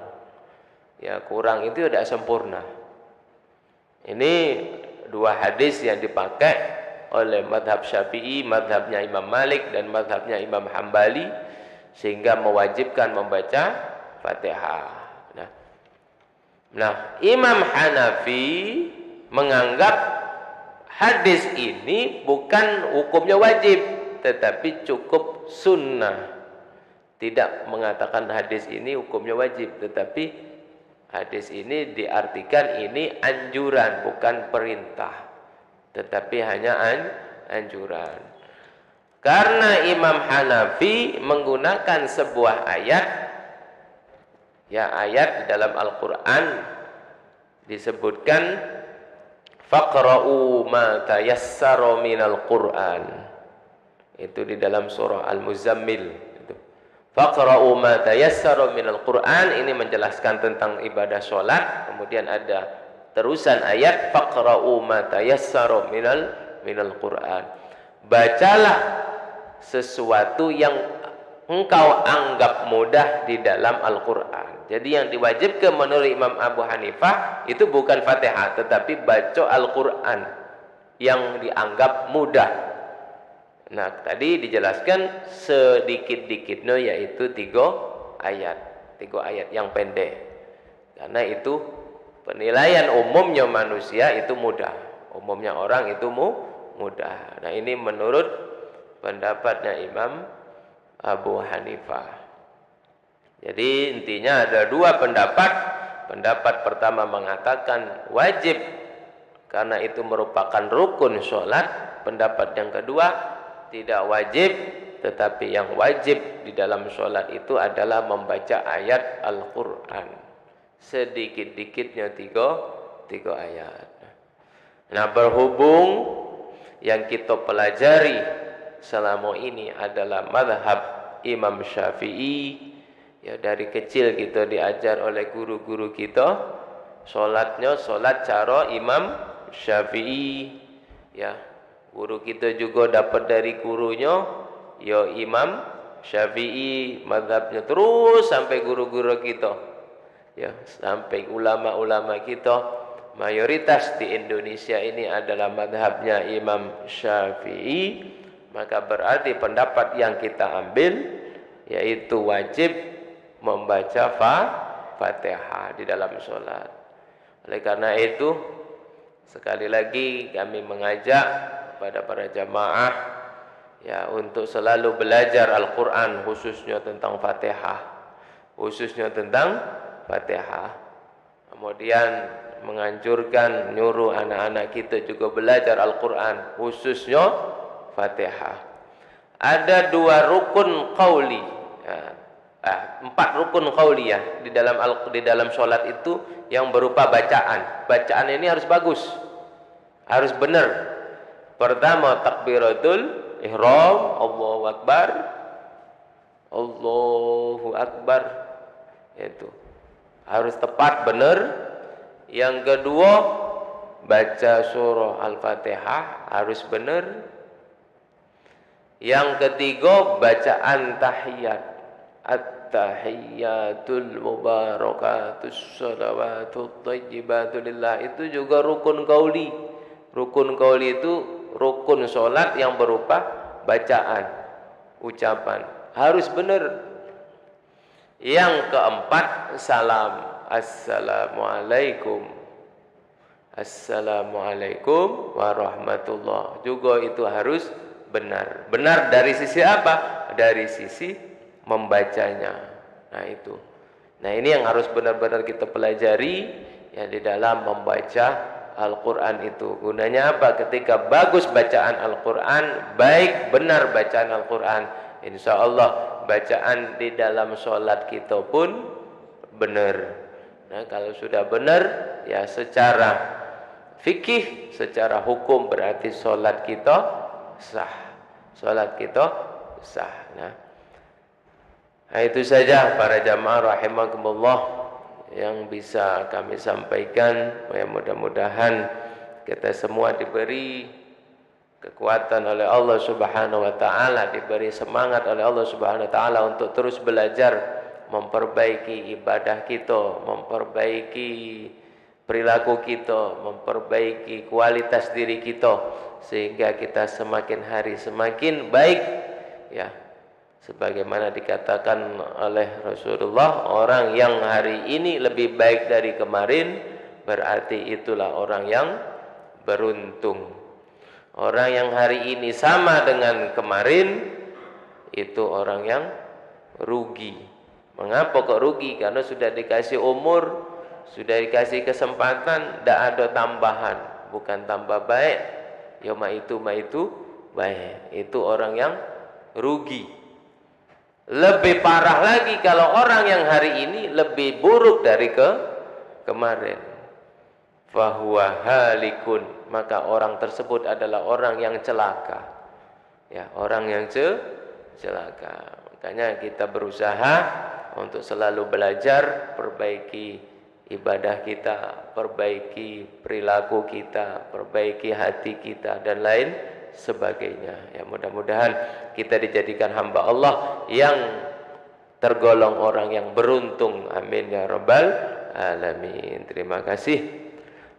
Ya, kurang itu tidak sempurna. Ini 2 hadis yang dipakai oleh madhab Syafi'i, madhabnya Imam Malik dan madhabnya Imam Hambali, sehingga mewajibkan membaca Fatihah. Nah, Imam Hanafi menganggap hadis ini bukan hukumnya wajib, tetapi cukup sunnah. Tidak mengatakan hadis ini hukumnya wajib, tetapi hadis ini diartikan ini anjuran, bukan perintah, tetapi hanya anjuran. Karena Imam Hanafi menggunakan sebuah ayat, ya, ayat dalam Al-Quran disebutkan faqra'u ma tayassara minal Qur'an. Itu di dalam surah Al-Muzammil. Faqra'u ma tayassara minal Qur'an, ini menjelaskan tentang ibadah sholat. Kemudian ada terusan ayat faqra'u ma tayassara minal Qur'an. Bacalah sesuatu yang engkau anggap mudah di dalam Al-Quran. Jadi yang diwajibkan menurut Imam Abu Hanifah itu bukan Fatihah, tetapi baca Al-Quran yang dianggap mudah. Nah, tadi dijelaskan sedikit-dikitnya, yaitu 3 ayat. 3 ayat yang pendek. Karena itu penilaian umumnya manusia itu mudah. Umumnya orang itu mudah. Nah, ini menurut pendapatnya Imam Abu Hanifah. Jadi intinya ada 2 pendapat. Pendapat pertama mengatakan wajib karena itu merupakan rukun sholat. Pendapat yang kedua tidak wajib, tetapi yang wajib di dalam sholat itu adalah membaca ayat Al-Quran. Sedikit-dikitnya 3 ayat. Nah, berhubung yang kita pelajari selama ini adalah mazhab Imam Syafi'i, ya dari kecil kita diajar oleh guru-guru kita, sholatnya sholat cara Imam Syafi'i, ya guru kita juga dapat dari gurunya, ya Imam Syafi'i, mazhabnya terus sampai guru-guru kita, ya sampai ulama-ulama kita. Mayoritas di Indonesia ini adalah mazhabnya Imam Syafi'i, maka berarti pendapat yang kita ambil yaitu wajib membaca Fatihah di dalam sholat. Oleh karena itu, sekali lagi kami mengajak kepada para jamaah ya untuk selalu belajar Al-Quran, khususnya tentang Fatihah, Kemudian menganjurkan, nyuruh anak-anak kita juga belajar Al-Quran, khususnya Fatihah. Ada 2 rukun qauli, ya, 4 rukun qauliyah di dalam sholat itu yang berupa bacaan. Bacaan ini harus bagus, harus benar. Pertama takbiratul ihram, Allahu Akbar, Allahu Akbar, itu harus tepat, benar. Yang kedua, baca surah Al-Fatihah harus benar. Yang ketiga, bacaan tahiyat. At-tahiyyatul mubarakatus salawatut thayyibatu lillah, itu juga rukun qauli. Rukun qauli itu rukun salat yang berupa bacaan, ucapan, harus benar. Yang keempat, salam. Assalamualaikum, Assalamualaikum warahmatullah, juga itu harus benar. Benar dari sisi apa? Dari sisi membacanya. Nah itu. Nah ini yang harus benar-benar kita pelajari ya di dalam membaca Al-Quran itu. Gunanya apa? Ketika bagus bacaan Al-Quran, baik benar bacaan Al-Quran, insya Allah bacaan di dalam sholat kita pun benar. Nah, kalau sudah benar, ya secara fikih, secara hukum berarti sholat kita sah. Sholat kita sah. Nah, itu saja para jamaah rahimakumullah yang bisa kami sampaikan. Ya, mudah-mudahan kita semua diberi kekuatan oleh Allah Subhanahu wa taala, diberi semangat oleh Allah Subhanahu wa taala untuk terus belajar, memperbaiki ibadah kita, memperbaiki perilaku kita, memperbaiki kualitas diri kita, sehingga kita semakin hari semakin baik ya. Sebagaimana dikatakan oleh Rasulullah, orang yang hari ini lebih baik dari kemarin, berarti itulah orang yang beruntung. Orang yang hari ini sama dengan kemarin, itu orang yang rugi. Mengapa kok rugi? Karena sudah dikasih umur, sudah dikasih kesempatan, tidak ada tambahan, bukan tambah baik. Ya ma itu baik. Itu orang yang rugi. Lebih parah lagi kalau orang yang hari ini lebih buruk dari kemarin. Fahuwa halikun, maka orang tersebut adalah orang yang celaka. Ya, orang yang celaka. Makanya kita berusaha untuk selalu belajar, perbaiki ibadah kita, perbaiki perilaku kita, perbaiki hati kita dan lain sebagainya. Ya, mudah-mudahan kita dijadikan hamba Allah yang tergolong orang yang beruntung. Amin ya rabbal alamin. Terima kasih.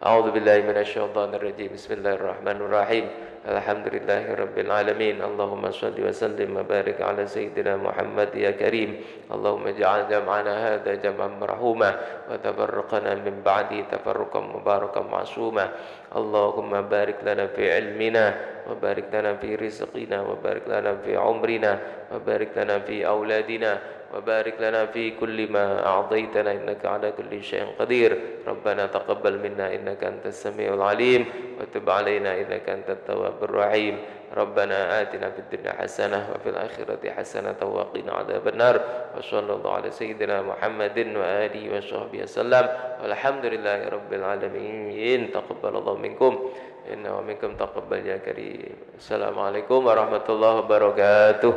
أعوذ بالله من الشيطان الرجيم بسم الله الرحمن الرحيم الحمد لله رب العالمين اللهم صل وسلم وبارك على سيدنا محمد يا كريم اللهم اجعل جمعنا هذا جمعا مرحوما وتفرقنا من بعده تفرقا مباركا معصوما اللهم بارك لنا في علمنا وبارك لنا في رزقنا وبارك لنا في عمرنا وبارك لنا في أولادنا وبارك لنا في كل ما أعطيتنا إنك على كل شيء قدير ربنا تقبل منا إنك أنت السميع العليم وتب علينا إنك أنت التواب الرحيم ربنا آتنا في الدنيا حسنة وفي الآخرة حسنة وقنا عذاب النار وصلى الله على سيدنا محمد وآله وصحبه وسلم والحمد لله رب العالمين تقبل الله منكم إنه ومنكم تقبل يا كريم السلام عليكم ورحمة الله وبركاته.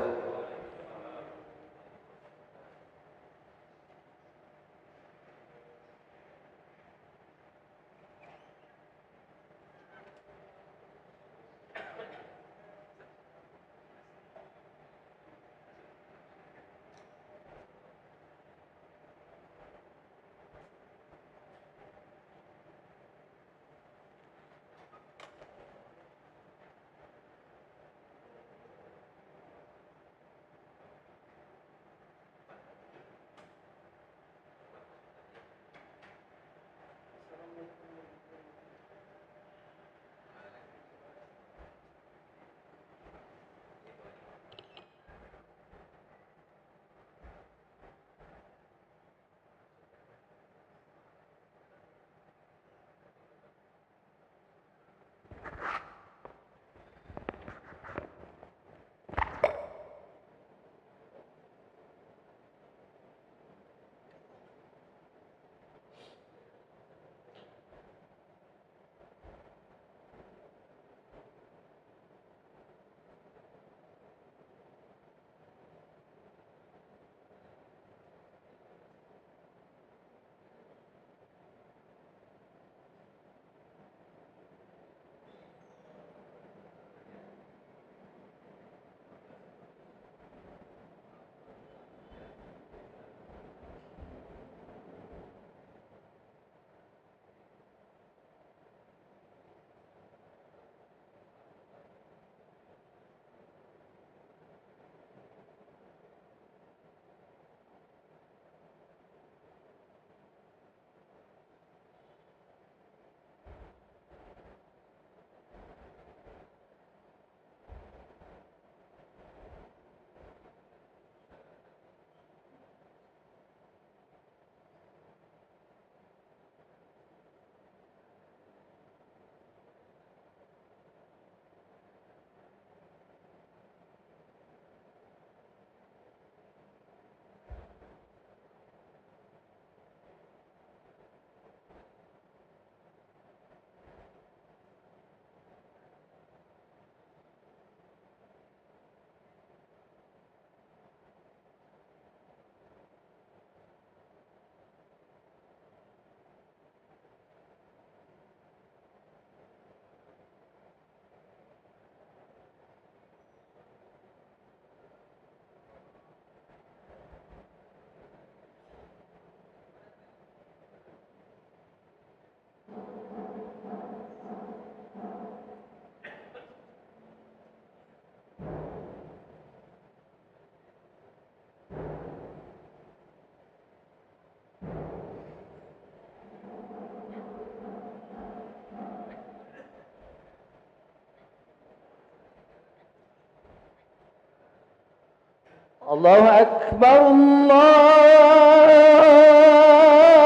الله أكبر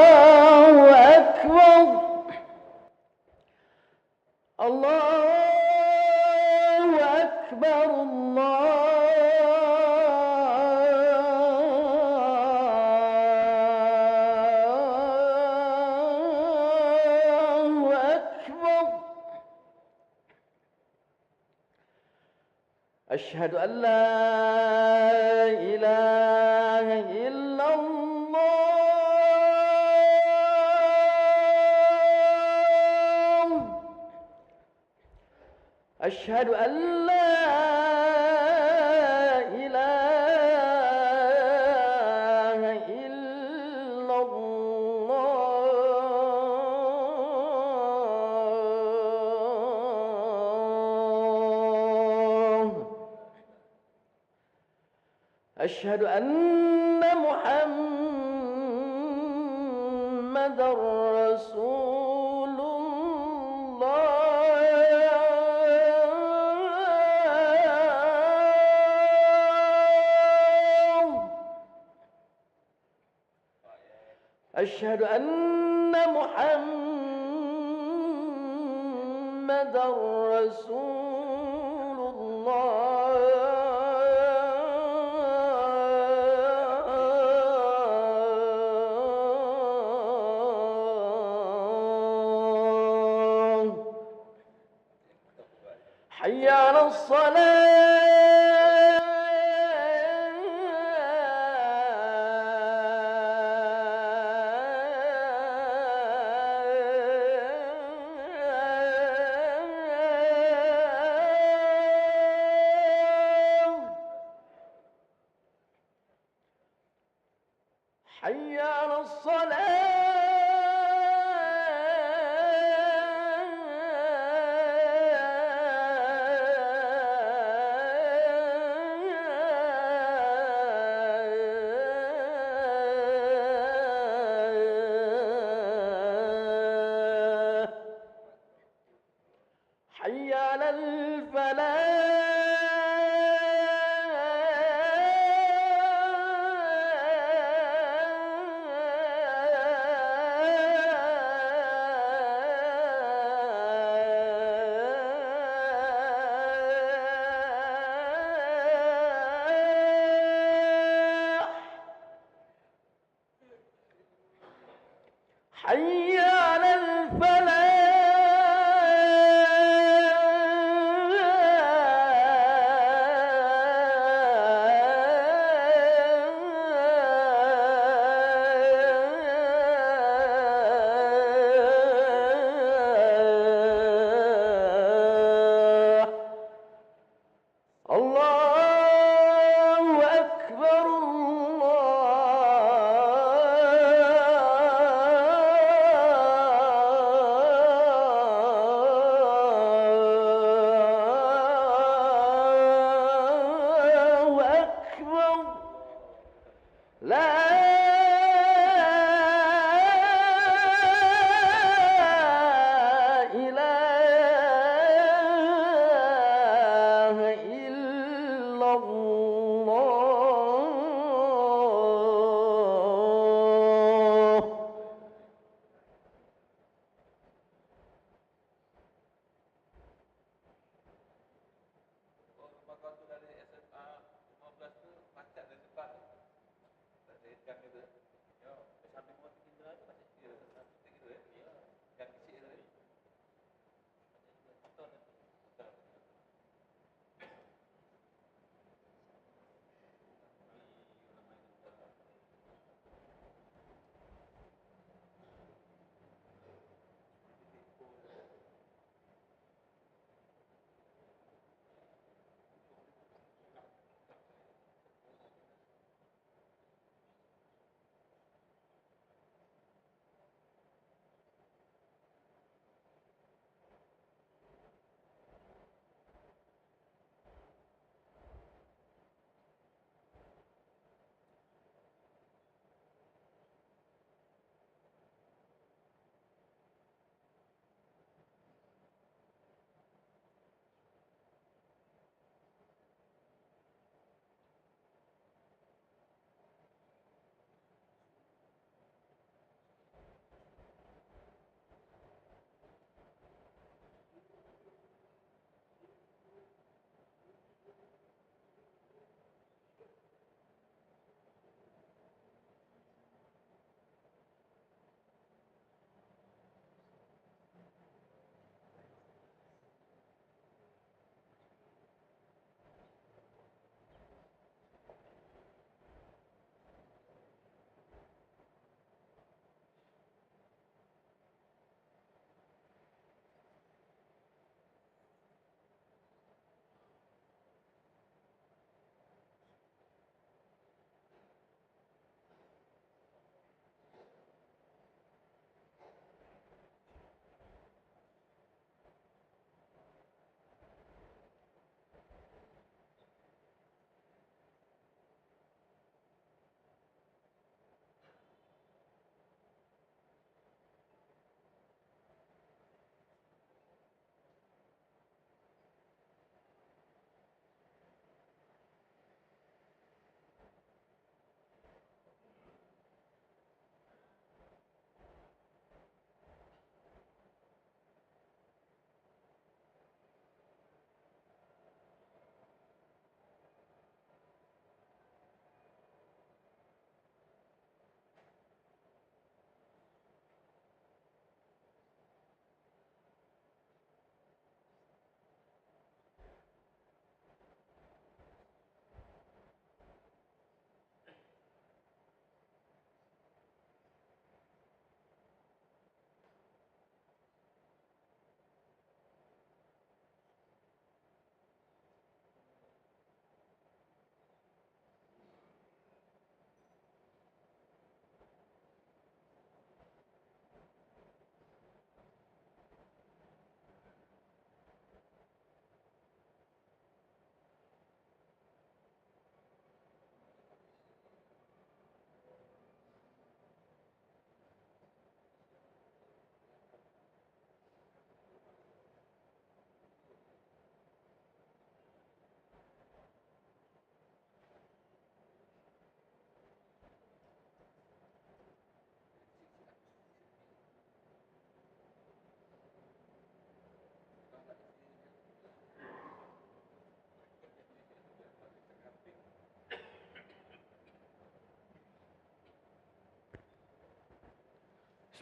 الله أكبر الله أكبر الله أكبر أشهد أن لا إله إلا الله أشهد أن لا إله إلا الله أشهد أن محمدا رسول الله. أشهد أن محمدا رسول الله. حي على الصلاة. حي على الصلاة. حي على الفلاح. حي على الفلاح. الله أكبر الله أكبر. لا إله إلا الله.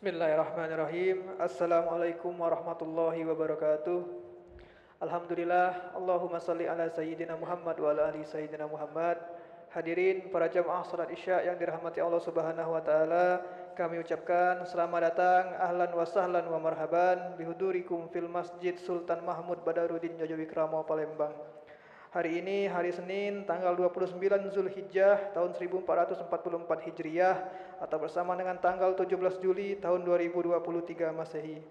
Bismillahirrahmanirrahim. Assalamualaikum warahmatullahi wabarakatuh. Alhamdulillah, Allahumma salli ala Sayyidina Muhammad wa ala ali Sayyidina Muhammad. Hadirin para jamaah salat Isya yang dirahmati Allah Subhanahu wa taala, kami ucapkan selamat datang, ahlan wa sahlan wa marhaban bihudurikum fil Masjid Sultan Mahmud Badarudin Jojowikramo Palembang. Hari ini hari Senin tanggal 29 Zulhijjah tahun 1444 Hijriah atau bersama dengan tanggal 17 Juli tahun 2023 Masehi.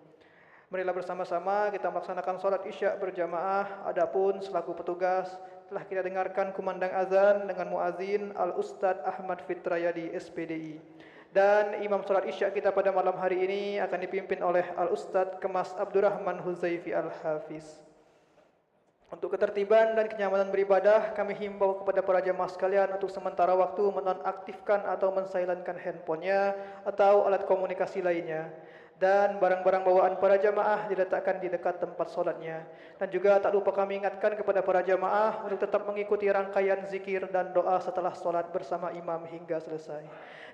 Marilah bersama-sama kita melaksanakan sholat Isya berjamaah. Adapun selaku petugas telah kita dengarkan kumandang azan dengan muazin Al-Ustadz Ahmad Fitrayadi SPDI. Dan imam sholat Isya kita pada malam hari ini akan dipimpin oleh Al-Ustadz Kemas Abdurrahman Huzaifi Al-Hafiz. Untuk ketertiban dan kenyamanan beribadah, kami himbau kepada para jemaah sekalian untuk sementara waktu menonaktifkan atau mensilenkan handphonenya atau alat komunikasi lainnya. Dan barang-barang bawaan para jemaah diletakkan di dekat tempat solatnya. Dan juga tak lupa kami ingatkan kepada para jemaah untuk tetap mengikuti rangkaian zikir dan doa setelah solat bersama imam hingga selesai.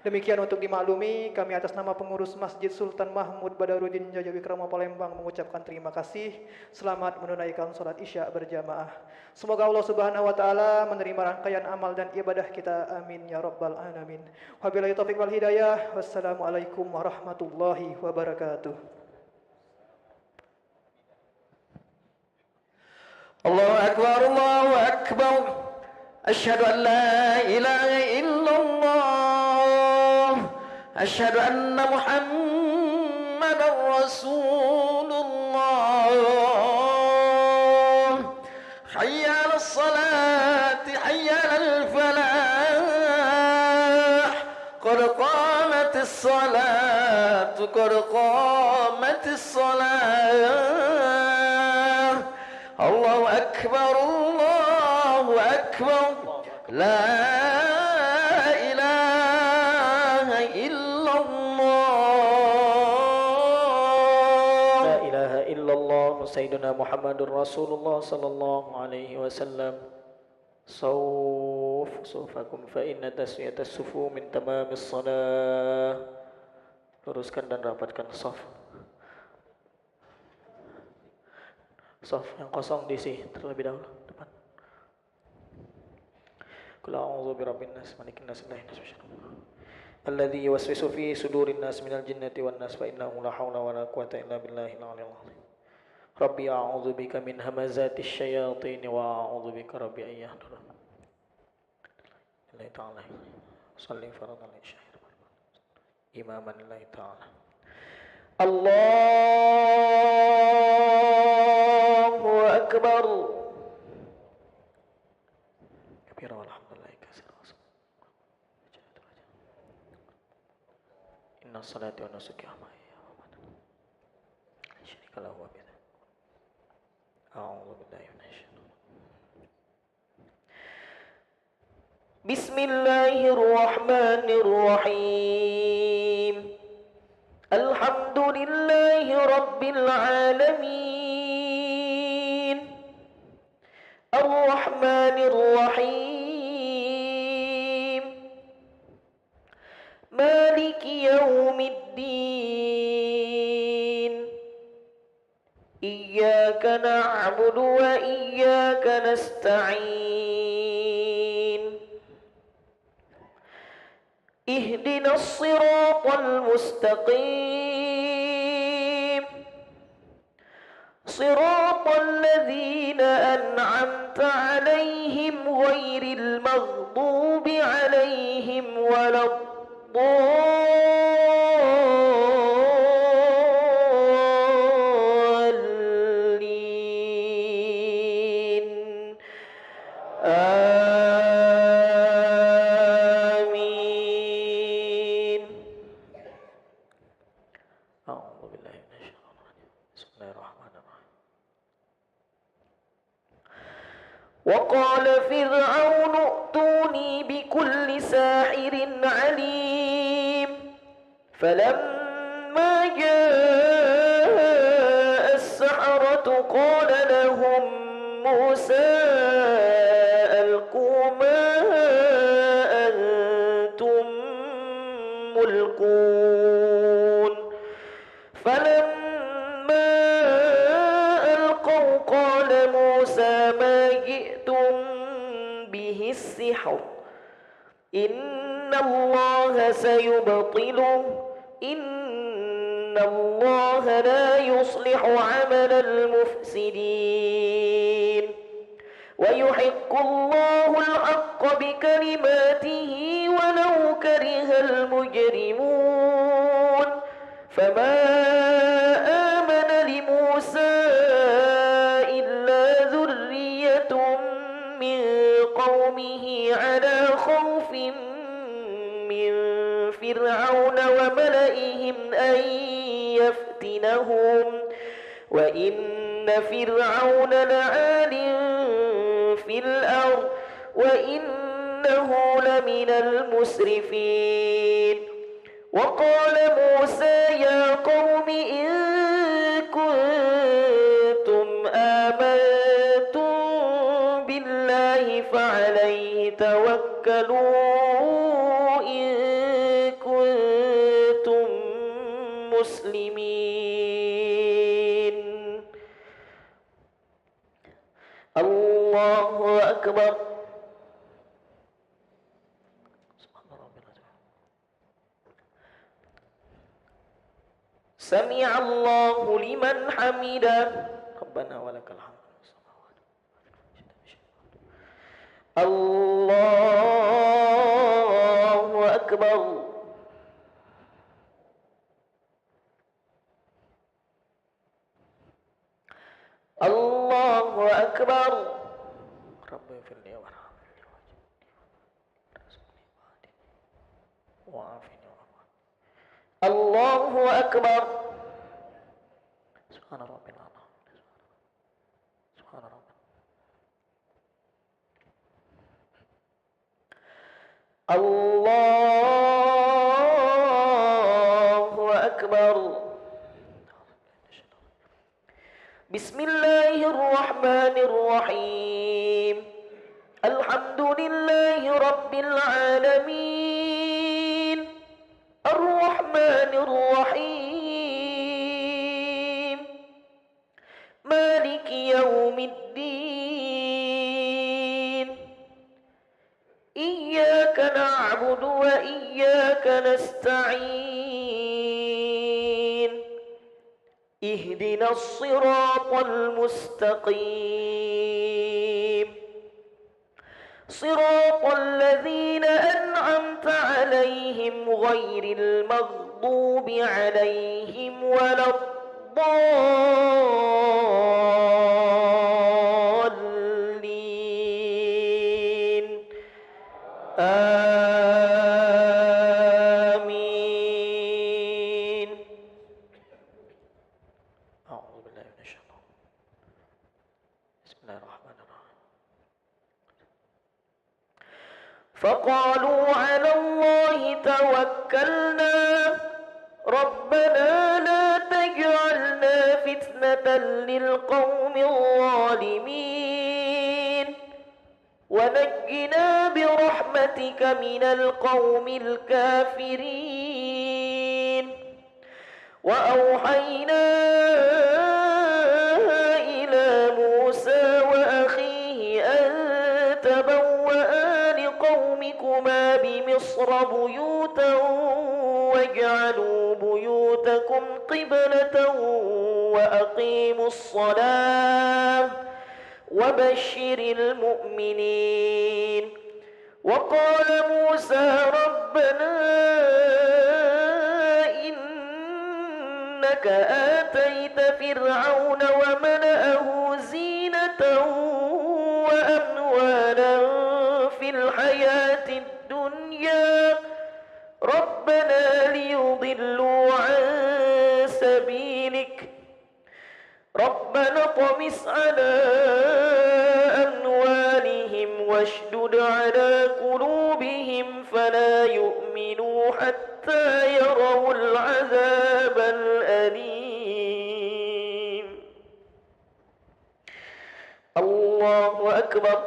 Demikian untuk dimaklumi, kami atas nama pengurus Masjid Sultan Mahmud Badarudin Jojowikramo Palembang mengucapkan terima kasih. Selamat menunaikan solat Isya berjamaah. Semoga Allah Subhanahu wa taala menerima rangkaian amal dan ibadah kita. Amin ya rabbal alamin. Wabillahi taufiq wal hidayah. Wassalamualaikum warahmatullahi wabarakatuh. Allahu akbar, Allahu akbar. Asyhadu an la ilaha illallah. Asyhadu anna Muhammadar Rasulullah. Hayya 'alas salati, hayya 'alal falah. Qad qamatis salatu, qad qamatis salah. Allahu akbar, Allahu akbar. La ilaha illallah. La ilaha illallah. Sayyidina Muhammadur Rasulullah sallallahu alaihi wasallam. Sufufakum fa inna taswiyatas sufu min tamamis salah. Luruskan dan rapatkan saf. Saf yang kosong diisi terlebih dahulu depan. Qul a'udzu birabbin nas, malikin nas, ilahin nas, alladzi yuwaswisu fi sudurin nas minal jinnati wan nas, fa innahu la haula wala quwwata illa billahil aliyyil azim. Rabbi a'udzu bika min hamazatish syayatin wa a'udzu bika rabbi an yahdurun. Lillahi ta'ala. Shalli fardhan isya. Imaman lillahi ta'ala. Allahu akbar. Kabira walhamdulillahi katsira. Inna salati wa nusuki wa mahya wa mamati syarika lahu wa bihi. A'udzu billahi minasy syaitonir rajim. Bismillahirrahmanirrahim. Alhamdulillahi rabbil alamin. Ar-Rahmanir Rahim. Maliki yaumiddin. Iyyaka na'budu wa iyyaka nasta'in. Ihdinas siratal mustaqim. Siratal ladzina an'amta 'alaihim ghairil maghdubi 'alaihim waladdallin. Amin. A'udzu billahi minasyaitonir rajim. Bismillahirrahmanirrahim. Wa qala fir'aun a'tuni bikulli sahirin 'alim. Falamma jaa'a as-saharatu qala lahum Musa alqu ma antum mulqun. السحر إن الله سيبطله إن الله لا يصلح عمل المفسدين ويحق الله الحق بكلماته ولو كره المجرمون فما آمن لموسى إلا ذرية من قومه على خوف من فرعون وملئهم أن يفتنهم وإن فرعون لعال في الأرض وإنه لمن المسرفين وقال موسى يا قوم إن كنتم آمنتم بالله فعليه توكلوا إن كنتم مسلمين الله أكبر سمع الله لمن حمده ربنا ولك الحمد الله أكبر الله أكبر رب اغفر لي وارحمني وعافني الله أكبر سبحان ربي العظيم سبحان ربي الله أكبر بسم الله الرحمن الرحيم الحمد لله رب العالمين الرحمن الرحيم مالك يوم الدين إياك نعبد وإياك نستعين اهدنا الصراط المستقيم صراط الذين أنعمت عليهم غير المغضوب عليهم ولا الضالين آمين أعوذ بالله من الشيطان بسم الله الرحمن الرحيم فقالوا على الله توكلنا ربنا لا تجعلنا فتنة للقوم الظالمين ونجنا برحمتك من القوم الكافرين وأوحينا إلى موسى وأخيه أن تبوأ لقومكما بمصر بيوتا واجعلوا بيوتكم قبلة وأقيموا الصلاة وبشر المؤمنين وقال موسى ربنا إنك آتيت فرعون وملأه زينة وأموالا في الحياة الدنيا ربنا ليضلوا عن سبيلك ربنا اطمس على أموالهم واشدد على قلوبهم فلا يؤمنوا حتى يروا العذاب الأليم الله أكبر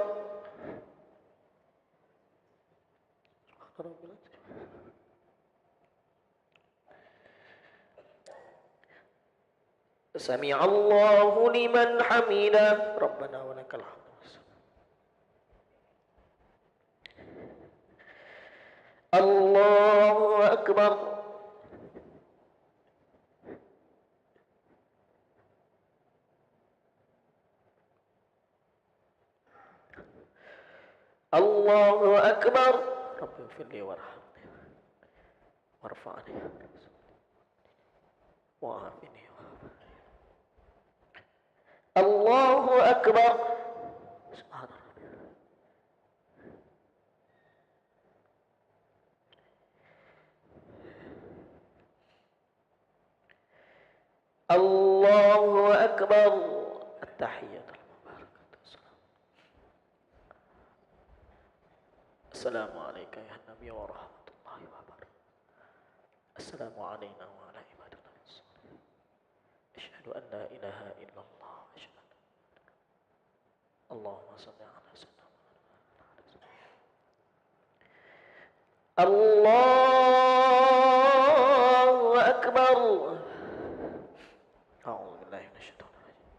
سمع الله لمن حمده ربنا ولك الحمد أكبر الله أكبر رب اغفر لي وارحمني وارفعني وعافني الله أكبر سبحان ربي الله أكبر التحية المباركة السلام عليك يا النبي ورحمة الله وبركاته السلام علينا وعلى عباد الله الصالحين أشهد أن لا إله إلا الله أشهد اللهم صل على سيدنا الله أكبر أعوذ بالله من الشيطان الرجيم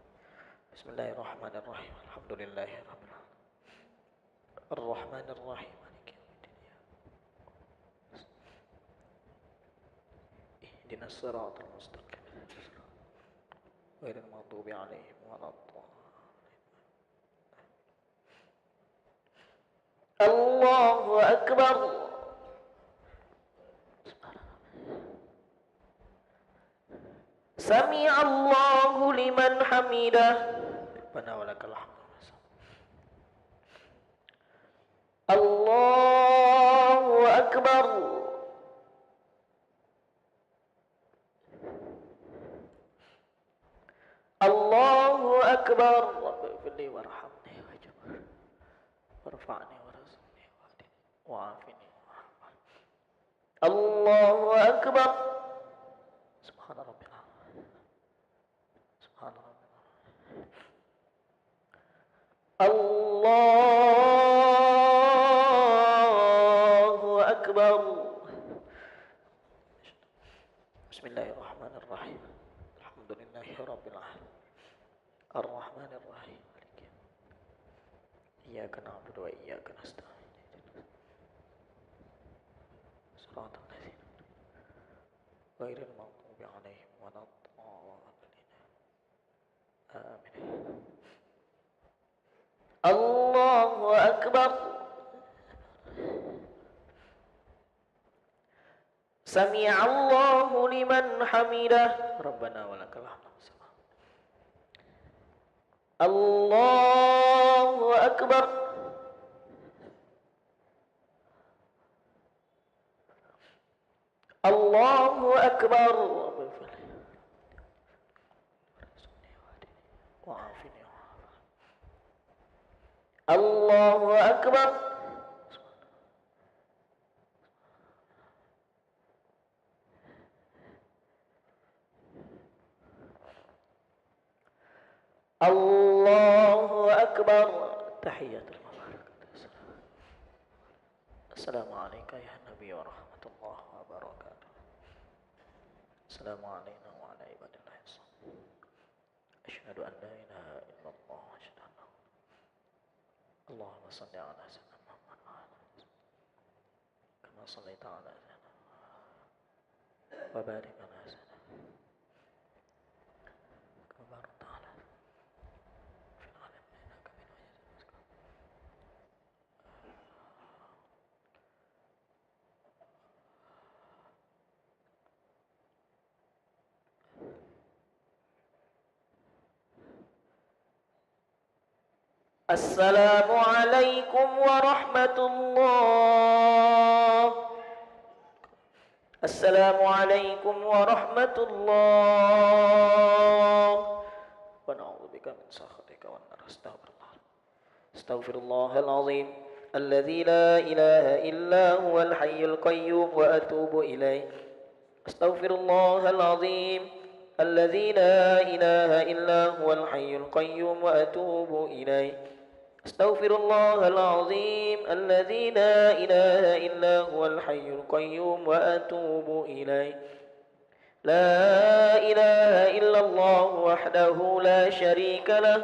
بسم الله الرحمن الرحيم الحمد لله رب العالمين الرحمن الرحيم مالك يوم الدين اهدنا الصراط المستقيم غير المغضوب عليهم ولا الضالين الله أكبر سمع الله لمن حمده ربنا ولك الحمد الله أكبر الله أكبر رب اغفر لي وارحمني واجبر وارفعني وارزقني واهدني وعافني الله أكبر سبحان ربي سبحان ربي الله أكبر بسم الله الرحمن الرحيم الحمد لله رب العالمين الرحمن الرحيم مالك يوم الدين إياك نعبد وإياك نستعين صراط الذين غير المغضوب عليهم ولا الضالين آمين الله أكبر سمع الله لمن حمده ربنا ولك الحمد الله أكبر الله أكبر وعافني الله أكبر الله أكبر تحية المباركة السلام عليك يا النبي ورحمة الله وبركاته السلام علينا وعلى عباد الله الصالحين أشهد أن لا إله إلا الله أشهد أن اللهم صل على سيدنا محمد وعلى كما صليت على سيدنا وبارك على سيدنا كما باركت على في العالمين إنك من عزيز السلام عليكم ورحمة الله السلام عليكم ورحمة الله ونعوذ بك من سخطك والنار استغفر الله العظيم الذي لا إله إلا هو الحي القيوم وأتوب إليه استغفر الله العظيم الذي لا إله إلا هو الحي القيوم وأتوب إليه استغفر الله العظيم الذي لا إله إلا هو الحي القيوم وأتوب إليه لا إله إلا الله وحده لا شريك له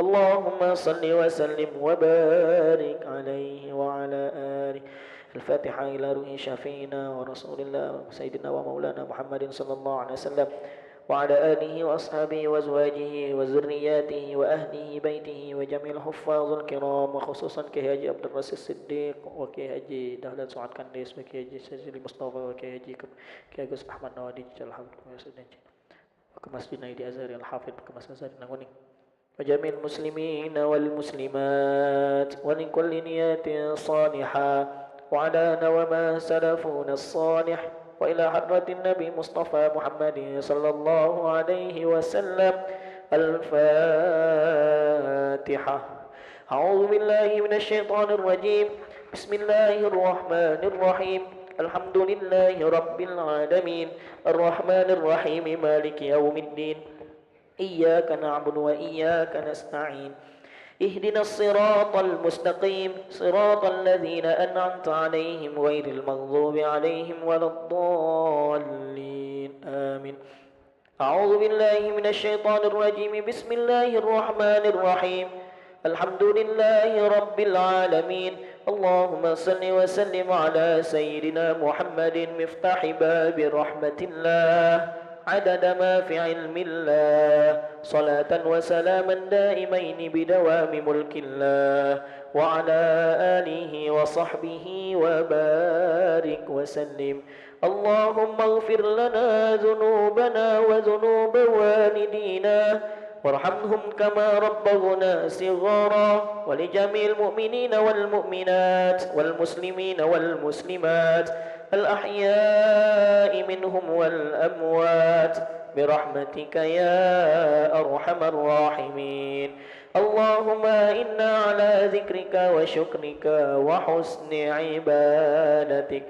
اللهم صل وسلم وبارك عليه وعلى آله. الفاتحة إلى روح شفينا ورسول الله سيدنا ومولانا محمد صلى الله عليه وسلم وعلى آله وأصحابه وأزواجه وذرياته وأهله بيته وجميع الحفاظ الكرام وخصوصا كهاجي عبد الرئيس الصديق وكهاجي دهلان سعاد كنديس وكهاجي سجل مصطفى وكهاجي كهاجي أحمد نوادي جل حمد وكمسجد نايدي أزهري الحافظ وكمسجد أزهري نغني وجميع المسلمين والمسلمات ولكل نية صالحة وعلانا وما سلفنا الصالح وإلى حضرة النبي مصطفى محمد صلى الله عليه وسلم. الفاتحة. أعوذ بالله من الشيطان الرجيم. بسم الله الرحمن الرحيم. الحمد لله رب العالمين الرحمن الرحيم مالك يوم الدين إياك نعبد وإياك نستعين اهدنا الصراط المستقيم صراط الذين أنعمت عليهم غير المغضوب عليهم ولا الضالين آمين. أعوذ بالله من الشيطان الرجيم. بسم الله الرحمن الرحيم. الحمد لله رب العالمين اللهم صل وسلم على سيدنا محمد مفتاح باب رحمة الله عدد ما في علم الله صلاة وسلاما دائمين بدوام ملك الله وعلى آله وصحبه وبارك وسلم. اللهم اغفر لنا ذنوبنا وذنوب والدينا وارحمهم كما ربونا صغارا ولجميع المؤمنين والمؤمنات والمسلمين والمسلمات الأحياء منهم والأموات برحمتك يا أرحم الراحمين. اللهم إنا على ذكرك وشكرك وحسن عبادتك.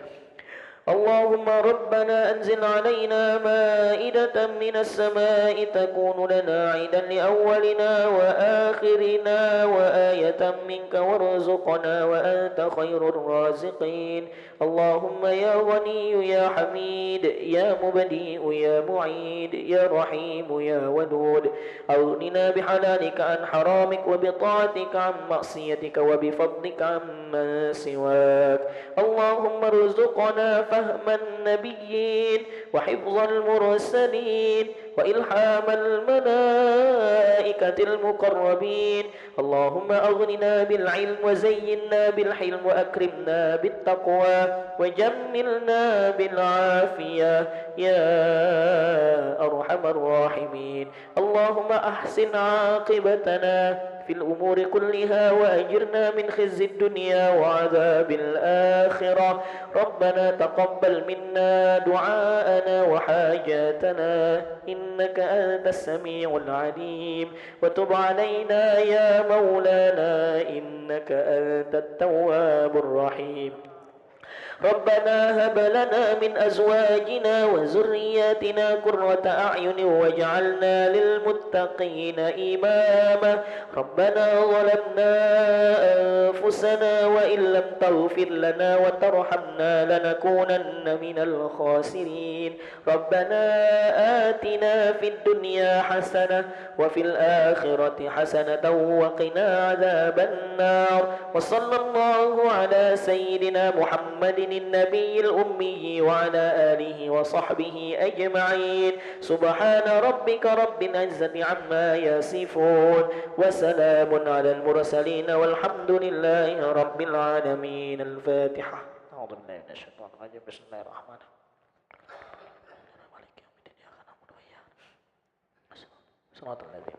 اللهم ربنا أنزل علينا مائدة من السماء تكون لنا عيدا لأولنا وآخرنا وآية منك وارزقنا وأنت خير الرازقين. اللهم يا غني يا حميد يا مبديء يا معيد يا رحيم يا ودود أغننا بحلالك عن حرامك وبطاعتك عن معصيتك وبفضلك عمن سواك. اللهم ارزقنا فهم النبيين وحفظ المرسلين وإلحام الملائكة المقربين. اللهم أغننا بالعلم وزينا بالحلم وأكرمنا بالتقوى وجملنا بالعافية يا أرحم الراحمين. اللهم أحسن عاقبتنا في الأمور كلها وأجرنا من خزي الدنيا وعذاب الآخرة. ربنا تقبل منا دعاءنا وحاجاتنا إنك أنت السميع العليم وتب علينا يا مولانا إنك أنت التواب الرحيم. ربنا هب لنا من أزواجنا وذرياتنا قرة أعين واجعلنا للمتقين إماما. ربنا ظلمنا أنفسنا وإن لم تغفر لنا وترحمنا لنكونن من الخاسرين. ربنا آتنا في الدنيا حسنة وفي الآخرة حسنة وقنا عذاب النار. وصلى الله على سيدنا محمد النبي الأمي وعلى آله وصحبه أجمعين. سبحان ربك رب العزة عما يصفون وسلام على المرسلين والحمد لله رب العالمين. الفاتحة. أعوذ بالله من الشيطان الرجيم. بسم الله الرحمن الرحيم. صراط الذين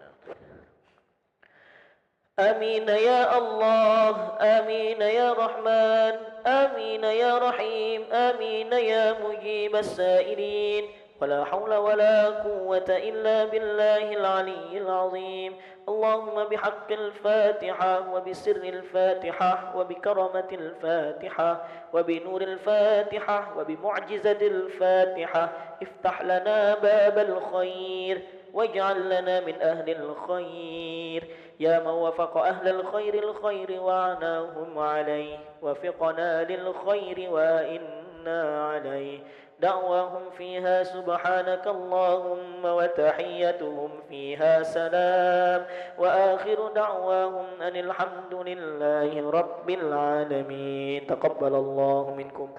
آمين يا الله آمين يا رحمن آمين يا رحيم آمين يا مجيب السائلين. ولا حول ولا قوة إلا بالله العلي العظيم. اللهم بحق الفاتحة وبسر الفاتحة وبكرمة الفاتحة وبنور الفاتحة وبمعجزة الفاتحة افتح لنا باب الخير واجعل لنا من أهل الخير. يا من وفق أهل الخير الخير وعناهم عليه وفقنا للخير وإن أنعمنا عليه دعواهم فيها سبحانك اللهم وتحيتهم فيها سلام وآخر دعواهم أن الحمد لله رب العالمين. تقبل الله منكم.